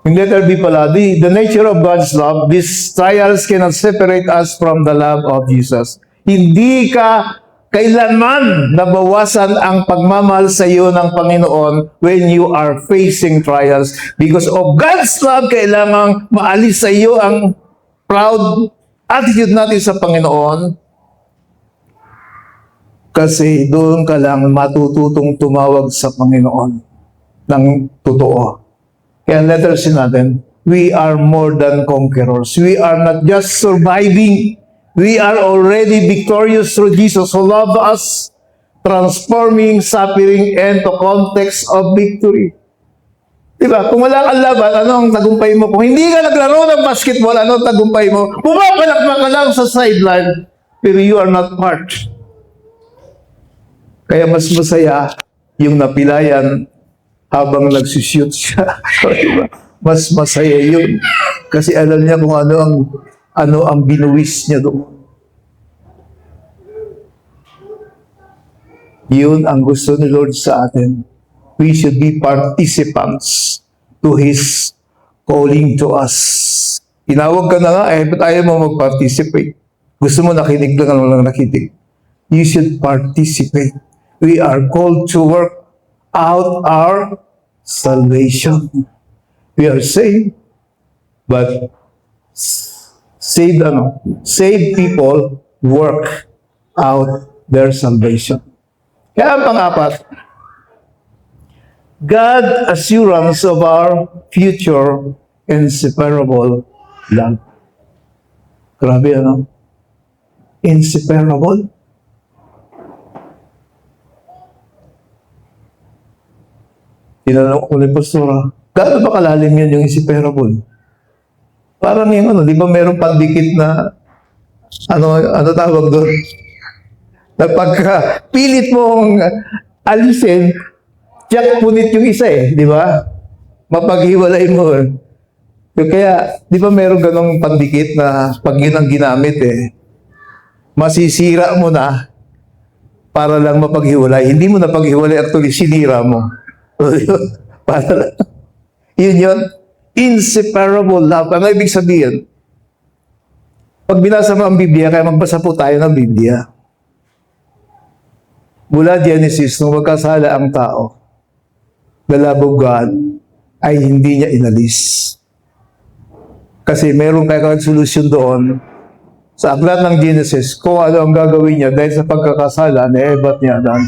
In letter B pala, the nature of God's love, these trials cannot separate us from the love of Jesus. Hindi ka kailanman nabawasan ang pagmamahal sa iyo ng Panginoon when you are facing trials. Because of God's love, kailangang maalis sa iyo ang proud attitude natin sa Panginoon Kasi doon ka lang matututong tumawag sa Panginoon ng totoo. Kaya letters natin, we are more than conquerors. We are not just surviving. We are already victorious through Jesus who loved us, transforming suffering into context of victory. Diba? Kung wala kang laban, ano ang tagumpay mo? Kung hindi ka naglaro ng basketball, ano ang tagumpay mo? Pumapalakpak ka lang sa sideline, pero you are not part. Kaya mas masaya yung napilayan habang nagsushoot siya. Diba? Mas masaya yun. Kasi alam niya kung ano ang binuwis niya doon. Yun ang gusto ni Lord sa atin. We should be participants to His calling to us. Tinawag ka na nga, ba't ayaw mo mag-participate? Gusto mo nakinig lang nakinig. You should participate. We are called to work out our salvation. We are saved, but saved people work out their salvation. Kaya ang pang-apat, God assurance of our future inseparable love. Grabe inseparable. Tinanong ko ni Pastora, gaano ba kalalim yan yung inseparable? Parang yung di ba merong pandikit na, ano tawag doon? Na pagka pilit mong alisin, tiyak punit yung isa di ba? Mapaghiwalay mo. Kaya, di ba merong ganong pandikit na pag yun ang ginamit masisira mo na para lang mapaghiwalay. Hindi mo na paghiwalay, actually sinira mo. Para lang. Yun. Inseparable love. Ano ibig sabihin? Pag binasa mo ang Biblia, kaya magbasa po tayo ng Biblia. Mula Genesis, nung magkasala ang tao, the love of God ay hindi niya inalis. Kasi meron kayong solusyon doon sa aklat ng Genesis kung ano ang gagawin niya dahil sa pagkakasala na ebat niya doon.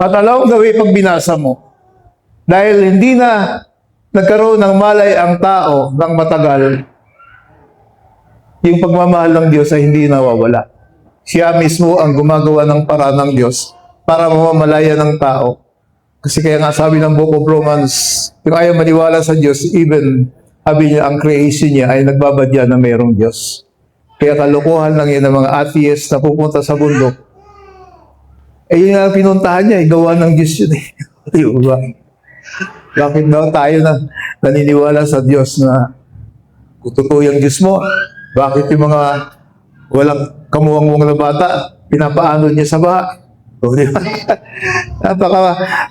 At alam mo gawin pag binasa mo. Dahil hindi na nagkaroon ng malay ang tao ng matagal, yung pagmamahal ng Diyos ay hindi nawawala. Siya mismo ang gumagawa ng paraan ng Diyos para mamamalaya ng tao. Kasi kaya nga sabi ng Book of Romans, yung ayaw maniwala sa Diyos, even sabi niya ang creation niya ay nagbabadya na mayroong Diyos. Kaya kalokohan lang yan ng mga atheist na pupunta sa bundok. Yun nga pinuntahan niya, gawa ng Diyos yun Diba? Bakit daw tayo na naniniwala sa Diyos na kung totoo yung Diyos mo, bakit yung mga walang kamuwang-muwang na bata, pinapaano niya sa baha? Diba?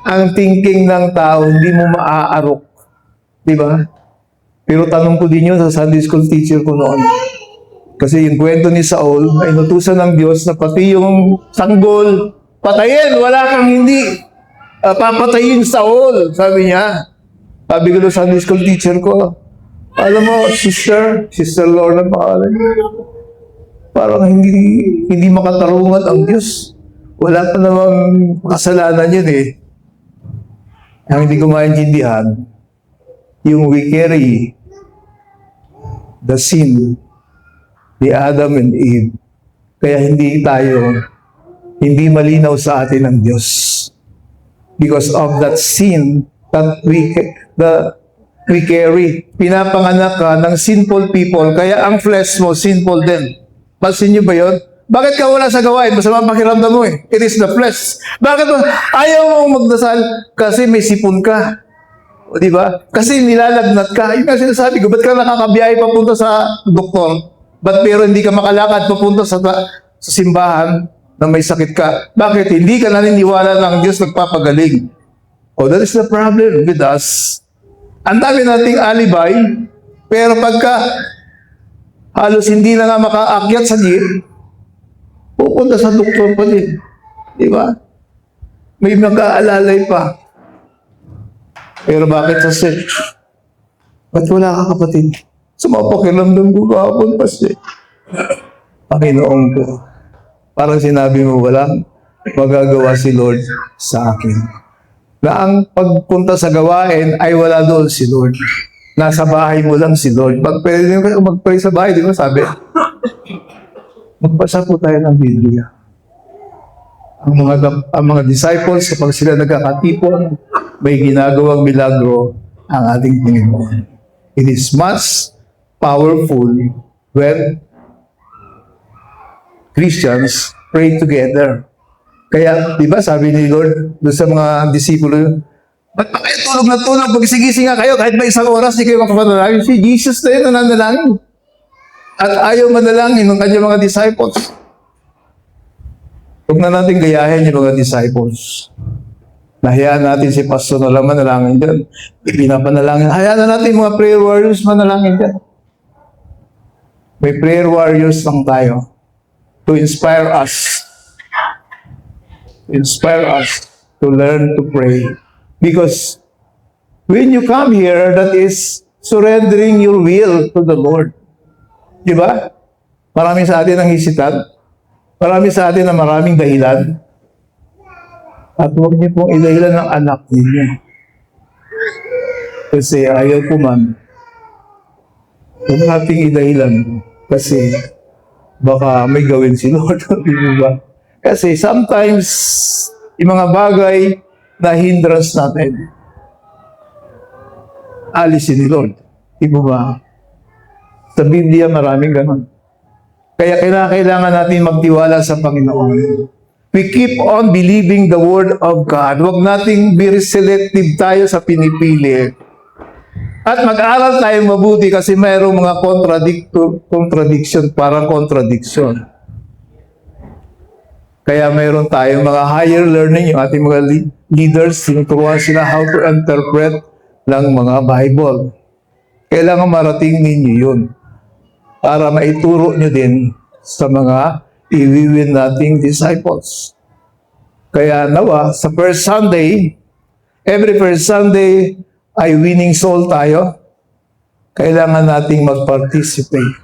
Ang thinking ng tao, hindi mo maaarok. Diba? Pero tanong ko din yun sa Sunday school teacher ko noon. Kasi yung kwento ni Saul ay inutusan ng Diyos na pati yung sanggol, patayin, wala kang hindi papatayin Saul, sabi niya. Sabi ko sa Sunday school teacher ko, alam mo, Sister Lorna pangalan niya. Parang hindi makatarungan ang Diyos. Wala pa namang kasalanan yun Ang hindi ko maintindihan, yung we carry the sin, the Adam and Eve. Kaya hindi malinaw sa atin ang Diyos. Because of that sin that we carry. Pinapanganak ka ng sinful people, kaya ang flesh mo, sinful din. Pansin niyo ba yun? Bakit ka wala sa gawain? Masama pakiramdam mo It is the flesh. Bakit ayaw mong magdasal? Kasi may sipon ka. O, di ba? Kasi nilalagnat ka. Yung nga sinasabi ko, ba't ka nakakabiyahe papunta sa doktor? Ba't pero hindi ka makalakad papunta sa simbahan na may sakit ka? Bakit? Hindi ka naniniwala ng Diyos nagpapagaling. That is the problem with us. Ang dami nating alibay, pero pagka halos hindi na nga makaakyat sa jeep, pupunta sa doktor pa din. Di ba? May mag-aalalay pa. Pero bakit sa church? Ba't wala ka kapatid? Sumapakiramdam ko kahapon pa Panginoon ko. Parang sinabi mo, magagawa si Lord sa akin. Na ang pagpunta sa gawain ay wala doon si Lord. Nasa bahay mo lang si Lord. Pwede mo mag-pray sa bahay, di ba sabi? Magbasa po tayo ng Biblia. Ang mga disciples, kapag sila nagkakatipon, may ginagawang milagro ang ating Panginoon. It is much powerful when Christians pray together. Kaya, di ba, sabi ni Lord doon sa mga disipulo, ba't pa kayo tulog na tulog? Pagsigising nga kayo, kahit may isang oras, di kayo makapanalangin. Si Jesus na yun na nanalangin. At ayaw manalangin ng kanyang mga disciples. Huwag na natin gayahin yung mga disciples. Nahayaan natin si pastor na lang manalangin dyan. Pinapanalangin. Hayaan na natin mga prayer warriors manalangin dyan. May prayer warriors lang tayo to inspire us. Inspire us to learn to pray. Because when you come here, that is surrendering your will to the Lord. Di ba? Marami sa atin ang hisitan. Marami sa atin ang maraming dahilan. At huwag niyo pong idahilan ng anak ninyo. Kasi ayaw po man. Huwag nating idahilan. Kasi baka may gawin si Lord. Diba? Kasi sometimes, yung mga bagay na hindrance natin, alisin ni Lord. Diba ba? Sa Biblia maraming ganun. Kaya kailangan natin magtiwala sa Panginoon. We keep on believing the Word of God. Huwag nating be selective tayo sa pinipili. At mag-aral tayo mabuti kasi mayroong mga contradiction, parang contradiction. Kaya mayroon tayong mga higher learning, yung ating mga leaders, tinuturuan sila how to interpret ng mga Bible. Kailangan marating ninyo yun para maituro nyo din sa mga iwiwin nating disciples. Kaya nawa, sa first Sunday, every first Sunday ay winning soul tayo. Kailangan nating mag-participate.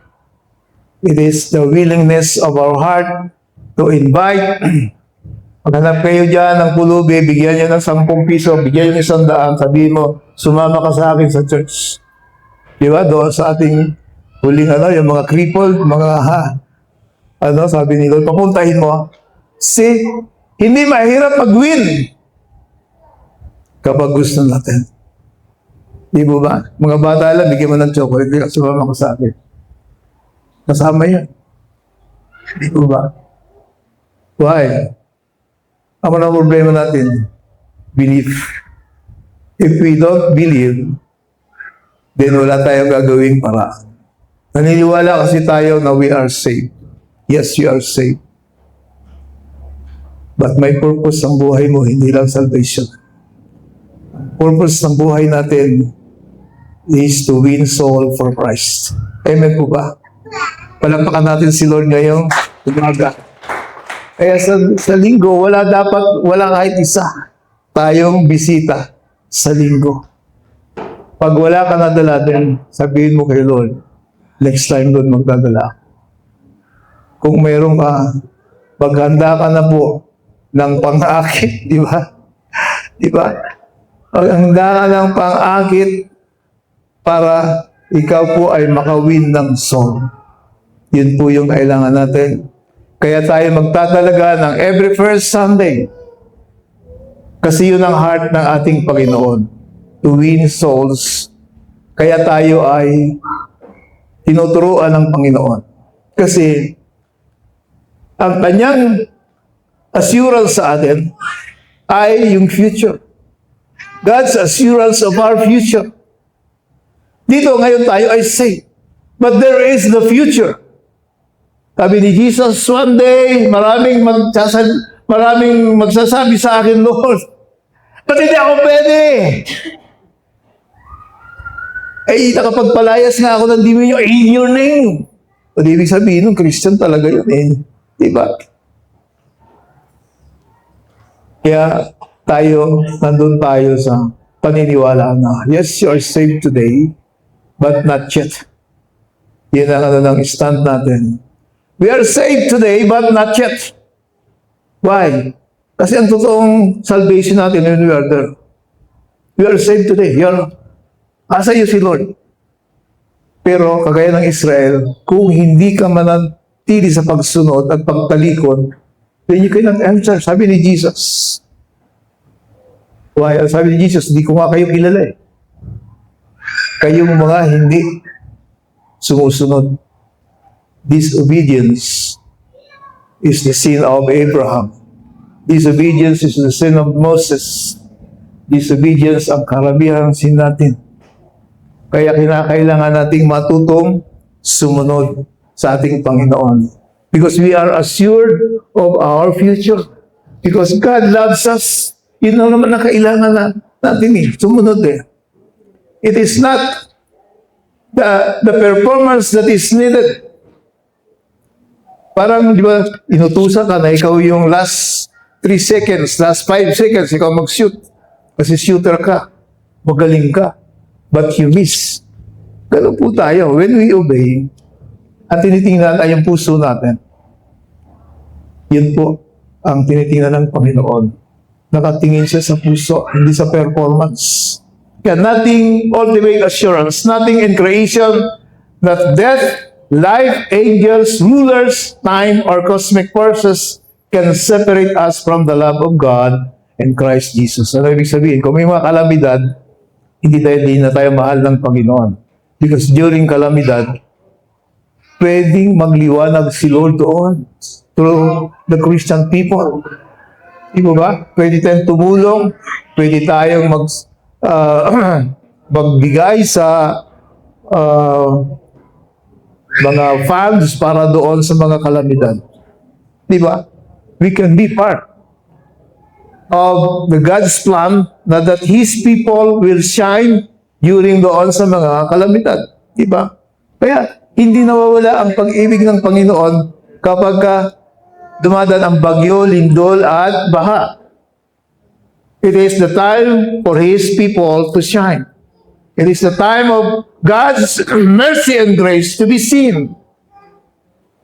It is the willingness of our heart to invite. Maghanap kayo dyan ng pulubi, bigyan nyo ng 10 piso, bigyan nyo ng 100, sabihin mo, sumama ka sa akin sa church. Di ba? Doon sa ating huling yung mga crippled, mga sabi ni Lord, papuntahin mo. Hindi mahirap mag-win kapag gusto natin. Di ba? Mga bata lang, bigyan mo ng chocolate, sumama ka sa akin. Kasama yan. Di ba? Why? Ano na problema natin? Belief. If we don't believe, then wala tayong gagawing paraan. Naniniwala kasi tayo na we are saved. Yes, you are saved. But may purpose ang buhay mo, hindi lang salvation. Purpose ng buhay natin is to win soul for Christ. Amen po ba? Palampakan natin si Lord ngayong umaga. Kaya sa linggo, wala kahit isa tayong bisita sa linggo. Pag wala ka nadala din, sabihin mo kay Lord, next time Lord magdadala ako. Kung mayroon ka, maghanda ka na po ng pang-akit, di ba? Di ba? Maghanda ka ng pang-akit para ikaw po ay makawin ng soul. Yun po yung kailangan natin. Kaya tayo magtatalaga ng every first Sunday. Kasi yun ang heart ng ating Panginoon. To win souls. Kaya tayo ay tinuturuan ng Panginoon. Kasi ang kanyang assurance sa atin ay yung future. God's assurance of our future. Dito ngayon tayo ay saved. But there is the future. Sabi ni Jesus, one day, maraming magsasabi sa akin, Lord, ba't hindi ako pwede? Nakapagpalayas nga ako ng demonyo in your name. O di ibig sabihin, Christian talaga yun Diba? Kaya nandun tayo sa paniniwala na, yes, you are saved today, but not yet. Yun ang stand natin. We are saved today, but not yet. Why? Kasi ang totoong salvation natin when we are there. We are saved today. Asa iyo si Lord. Pero kagaya ng Israel, kung hindi ka manatili sa pagsunod at pagtalikod, then you cannot enter. Sabi ni Jesus. Why? Sabi ni Jesus, hindi ko nga kayo kilala eh. Kayong mga hindi sumusunod. Disobedience is the sin of Abraham. Disobedience is the sin of Moses. Disobedience ang karamihan sin natin. Kaya kinakailangan nating matutong sumunod sa ating Panginoon. Because we are assured of our future. Because God loves us. Yun lang naman ang kailangan natin eh. Sumunod eh. It is not the performance that is needed. Parang, di ba, inutusan ka na ikaw yung last 3 seconds, last 5 seconds, ikaw mag-shoot. Kasi shooter ka. Magaling ka. But you miss. Ganun po tayo. When we obey, ang tinitingnan ay yung puso natin. Yun po ang tinitingnan ng Panginoon. Nakatingin siya sa puso, hindi sa performance. Kaya nothing ultimate assurance, nothing in creation that death, life, angels, rulers, time, or cosmic forces can separate us from the love of God and Christ Jesus. Ano ibig sabihin? Kung may mga kalamidad, hindi na tayo mahal ng Panginoon. Because during kalamidad, pwedeng magliwanag si Lord doon through the Christian people. Di ba? Pwede tayong tumulong, pwede tayong magbigay sa mga funds para doon sa mga kalamidad. Di ba? We can be part of the God's plan na that His people will shine during doon sa mga kalamidad. Diba? Kaya, hindi nawawala ang pag-ibig ng Panginoon kapag dumadaan ang bagyo, lindol, at baha. It is the time for His people to shine. It is the time of God's mercy and grace to be seen.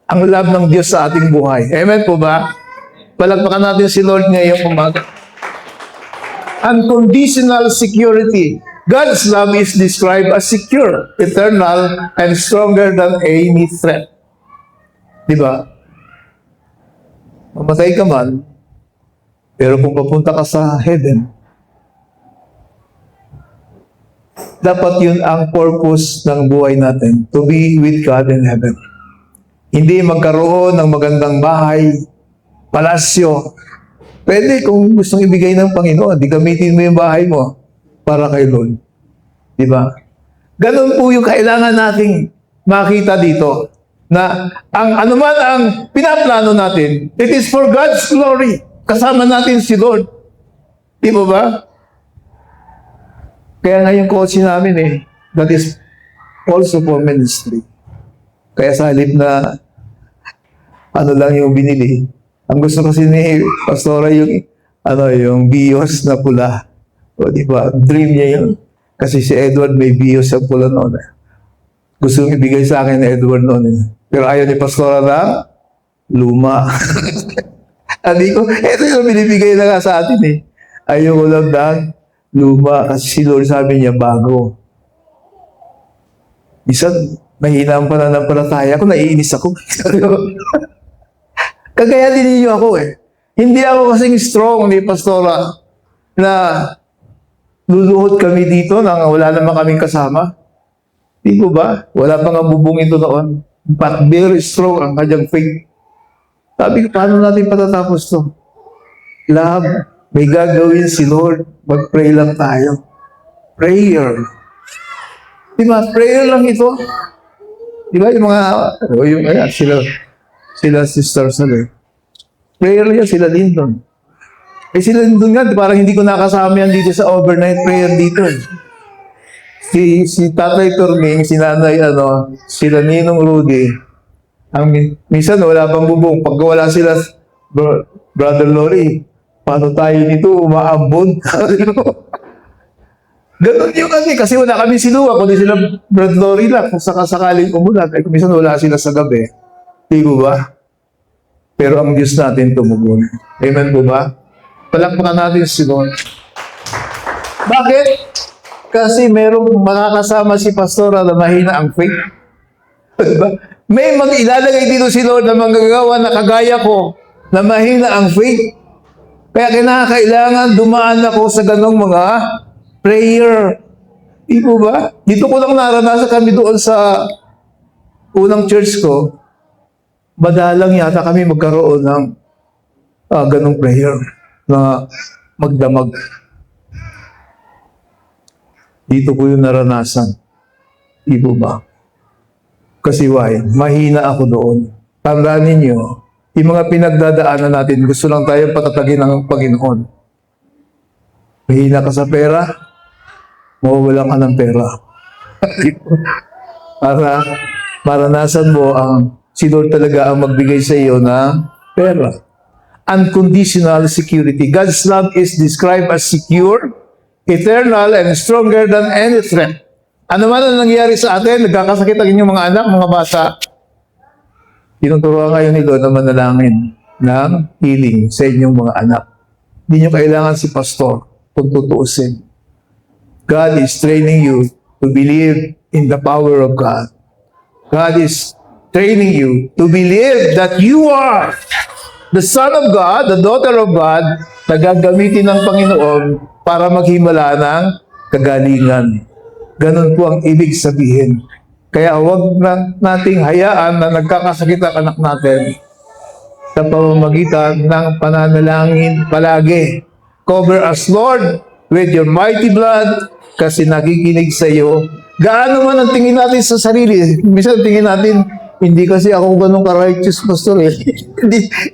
Ang love ng Diyos sa ating buhay. Amen po ba? Palagpakan natin si Lord ngayong umaga. Unconditional security. God's love is described as secure, eternal, and stronger than any threat. Diba? Mamatay ka man, pero kung papunta ka sa heaven, dapat yun ang purpose ng buhay natin, to be with God in heaven. Hindi magkaroon ng magandang bahay, palasyo. Pwede kung gustong ibigay ng Panginoon, di gamitin mo yung bahay mo para kay Lord. Di ba? Ganun po yung kailangan nating makita dito na ang anuman ang pinaplano natin, it is for God's glory. Kasama natin si Lord. Di ba? Kaya nga yung coach namin that is also for ministry. Kaya sa halip na ano lang yung binili, ang gusto kasi ni Pastora yung bios na pula. O di ba? Dream niya yun. Kasi si Edward may bios sa pula noon. Gusto niyang ibigay sa akin ni Edward noon. Pero ayaw ni Pastora na luma. Sabi ko, ito yung binibigay na nga sa atin Ayaw ko lang na luma. Kasi si Lord sabi niya, bago. Minsan, mahina ang pananampalataya ko, naiinis ako. Kagaya din ninyo ako Hindi ako kasing strong ni Pastora na luluhod kami dito nang wala naman kaming kasama. Di ko ba? Wala pang bubong ito noon. But very strong ang kanyang faith. Sabi ko, paano natin patatapos to? Love, may gagawin si Lord. Mag-pray lang tayo. Prayer. Di ba? Prayer lang ito. Di ba? Yung mga, sila sisters prayer yan, sila Lindon. Sila Lindon nga, parang hindi ko nakasama yan dito sa overnight prayer dito. Si Tatay Turning, si Nanay, sila Ninong Rudy, minsan wala pang bubong. Pag wala sila, Brother Lori, paano tayo nito umaambon? Ganun yung kasi wala kami sinuwa, kundi sila Brother Lori lang, kung sakasakaling umulan, minsan wala sila sa gabi. Di ba? Pero ang Diyos natin tumugon. Amen po ba? Palakpakan natin si Lord. Bakit? Kasi merong makakasama si pastora na mahina ang faith. Diba? May mag-ilalagay dito si Lord na manggagawa na kagaya ko na mahina ang faith. Kaya kinakailangan dumaan ako sa ganong mga prayer. Di po ba? Dito ko lang naranasan kami doon sa unang church ko. Madalang yata kami magkaroon ng ganong prayer na magdamag. Dito ko yung naranasan. Di po ba? Kasi why? Mahina ako doon. Tandaan ninyo, yung mga pinagdadaanan natin, gusto lang tayong patatagin ng Panginoon. Mahina ka sa pera, mawawalan ka ng pera. Para maranasan mo ang si Lord talaga ang magbigay sa iyo ng pera. Unconditional security. God's love is described as secure, eternal, and stronger than any threat. Ano man ang nangyari sa atin, nagkakasakit ang inyong mga anak, mga bata, tinuturuan ngayon ni Lord na manalangin ng healing sa inyong mga anak. Hindi nyo kailangan si pastor kung tutuusin. God is training you to believe in the power of God. God is training you to believe that you are the Son of God, the daughter of God, na gagamitin ng Panginoon para maghimala ng kagalingan. Ganon po ang ibig sabihin. Kaya huwag na nating hayaan na nagkakasakit ang anak natin sa pamamagitan ng pananalangin palagi. Cover us, Lord, with your mighty blood kasi nakikinig sa iyo. Gaano man ang tingin natin sa sarili. Minsan tingin natin, hindi kasi ako ganun ka-righteous, pastor eh.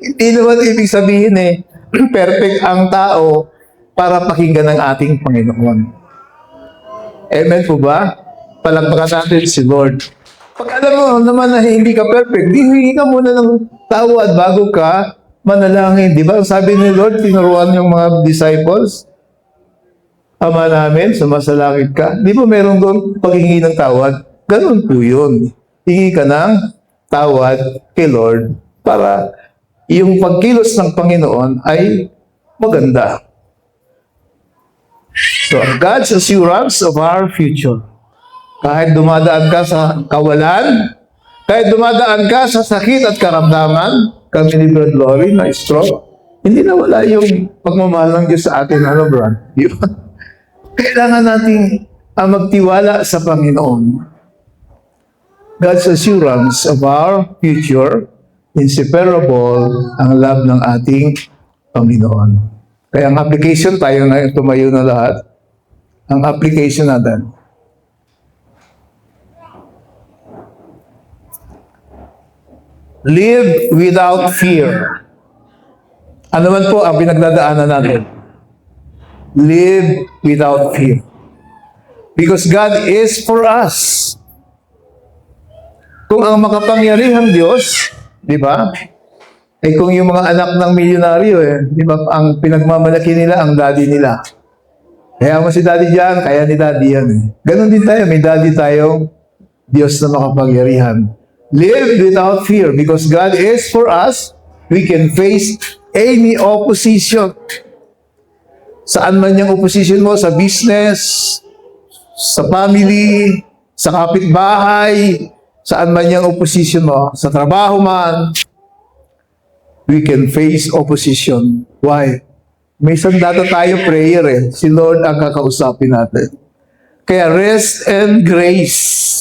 hindi naman ibig sabihin eh, perfect ang tao para pakinggan ng ating Panginoon. Amen po ba? Palakpakan natin si Lord. Pag alam mo naman na hindi ka perfect, hingi ka muna ng tawad bago ka manalangin. Di ba? Sabi ni Lord, tinuruan yung mga disciples, Ama namin, sumasalangit ka. Di ba meron doon paghingi ng tawad? Ganun po yun. Hingi ka ng tawad kay Lord para yung pagkilos ng Panginoon ay maganda. So, God's assurance of our future. Kahit dumadaan ka sa kawalan, kahit dumadaan ka sa sakit at karamdaman, kami ni Brad Lori na strong, hindi na wala yung pagmamahal ng Diyos sa atin. Ano, Brad? Kailangan nating magtiwala sa Panginoon. God's assurance of our future, inseparable ang love ng ating Panginoon. Kaya ang application, tayo na tumayo na lahat. Ang application natin. Live without fear. Ano man po ang pinagdadaanan natin? Live without fear. Because God is for us. Kung ang makapangyarihang Diyos, di ba? Eh kung yung mga anak ng milyonaryo, di ba, ang pinagmamalaki nila, ang daddy nila. Kaya mo si daddy dyan, kaya ni daddy yan. Ganon din tayo, may daddy tayong Diyos na makapangyarihan. Live without fear because God is for us. We can face any opposition. Saan man yung opposition mo, sa business, sa family, sa kapitbahay, saan man yung opposition mo, sa trabaho man, we can face opposition. Why? May sandata tayo prayer eh. Si Lord ang kakausapin natin. Kaya rest and grace.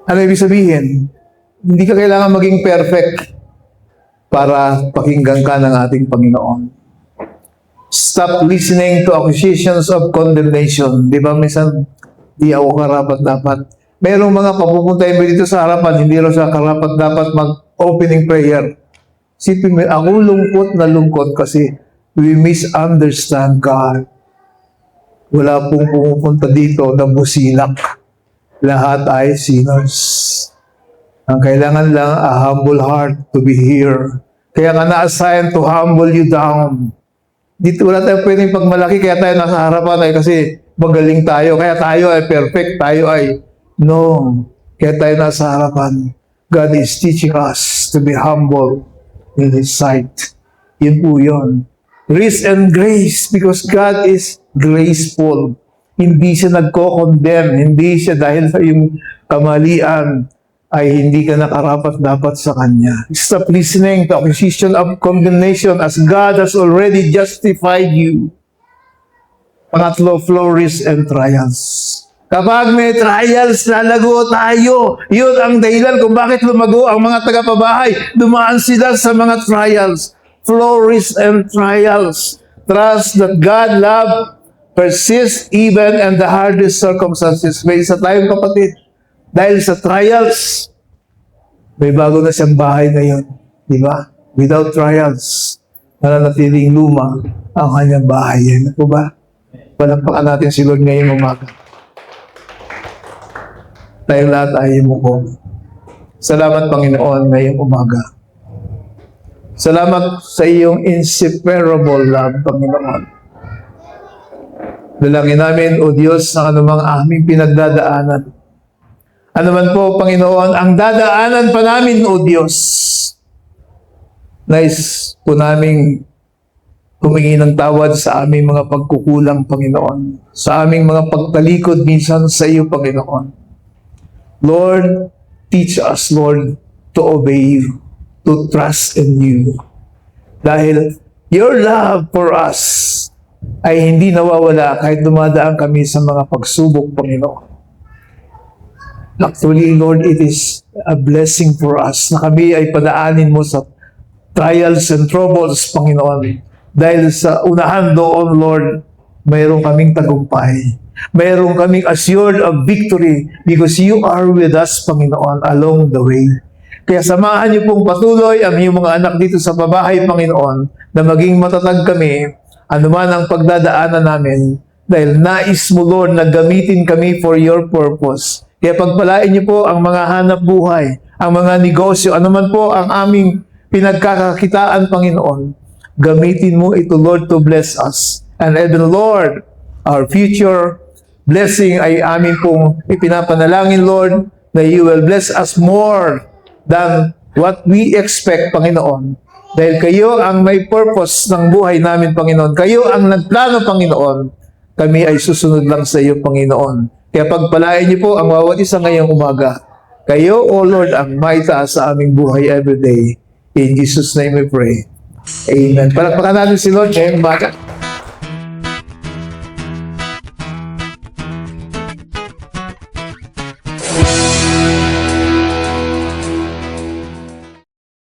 Ano ibig sabihin? Hindi ka kailangan maging perfect para pakinggan ka ng ating Panginoon. Stop listening to accusations of condemnation. Di ba minsan, di ako karapat-dapat. Mayroong mga papupuntahin mo dito sa harapan, hindi rin sa karapat-dapat mag-opening prayer. Sipin mo, ako lungkot na lungkot kasi we misunderstand God. Wala pong pumupunta dito na busilak. Lahat ay sinners. Ang kailangan lang, a humble heart to be here. Kaya nga na-assign to humble you down. Dito wala tayo pwedeng pagmalaki, kaya tayo nasa harapan ay kasi magaling tayo. Kaya tayo ay perfect, tayo ay no. Kaya tayo nasa harapan. God is teaching us to be humble in His sight. Yun po yun. risk and grace because God is graceful. Hindi siya nagko-condemn. Hindi siya dahil sa iyong kamalian ay hindi ka nakarapat-dapat sa Kanya. Stop listening to accusation of condemnation as God has already justified you. Pangatlo, flourish and trials. Kapag may trials, lalago tayo. Yun ang dahilan kung bakit lumago ang mga tagapabahay. Dumaan sila sa mga trials. Flourish and trials. Trust that God love persist even in the hardest circumstances. May isa tayong kapatid. Dahil sa trials, may bago na siyang bahay ngayon. Di ba? Without trials, nananatiling luma ang kanyang bahay. Yan po ba? Palakpakan natin si Lord ngayong umaga. Tayong lahat ay mo. Salamat, Panginoon, ngayong umaga. Salamat sa iyong inseparable love, Panginoon. Dalangin namin, O Diyos, ng anumang aming pinagdadaanan. Ano man po, Panginoon, ang dadaanan pa namin, O Diyos. Nais po naming humingi ng tawad sa aming mga pagkukulang, Panginoon. Sa aming mga pagtalikod minsan sa iyo, Panginoon. Lord, teach us, Lord, to obey you, to trust in you. Dahil your love for us ay hindi nawawala kahit dumadaan kami sa mga pagsubok, Panginoon. Actually, Lord, it is a blessing for us na kami ay padaanin mo sa trials and troubles, Panginoon. Dahil sa unahan doon, Lord, mayroon kaming tagumpay. Mayroon kaming assured of victory because you are with us, Panginoon, along the way. Kaya samahan niyo pong patuloy ang iyong mga anak dito sa babahay, Panginoon, na maging matatag kami, anuman ang pagdadaanan namin, dahil nais mo, Lord, na gamitin kami for your purpose. Kaya pagpalain niyo po ang mga hanap buhay, ang mga negosyo, anuman po ang aming pinagkakakitaan, Panginoon. Gamitin mo ito, Lord, to bless us. And even, Lord, our future blessing ay amin pong ipinapanalangin, Lord, na you will bless us more than what we expect, Panginoon. Dahil kayo ang may purpose ng buhay namin, Panginoon. Kayo ang nagplano, Panginoon. Kami ay susunod lang sa iyo, Panginoon. Kaya pagpalain niyo po ang bawat isa ngayong umaga. Kayo, O Lord, ang maitaas sa aming buhay everyday. In Jesus' name we pray. Amen. Palakpakan natin si Lord ngayong umaga.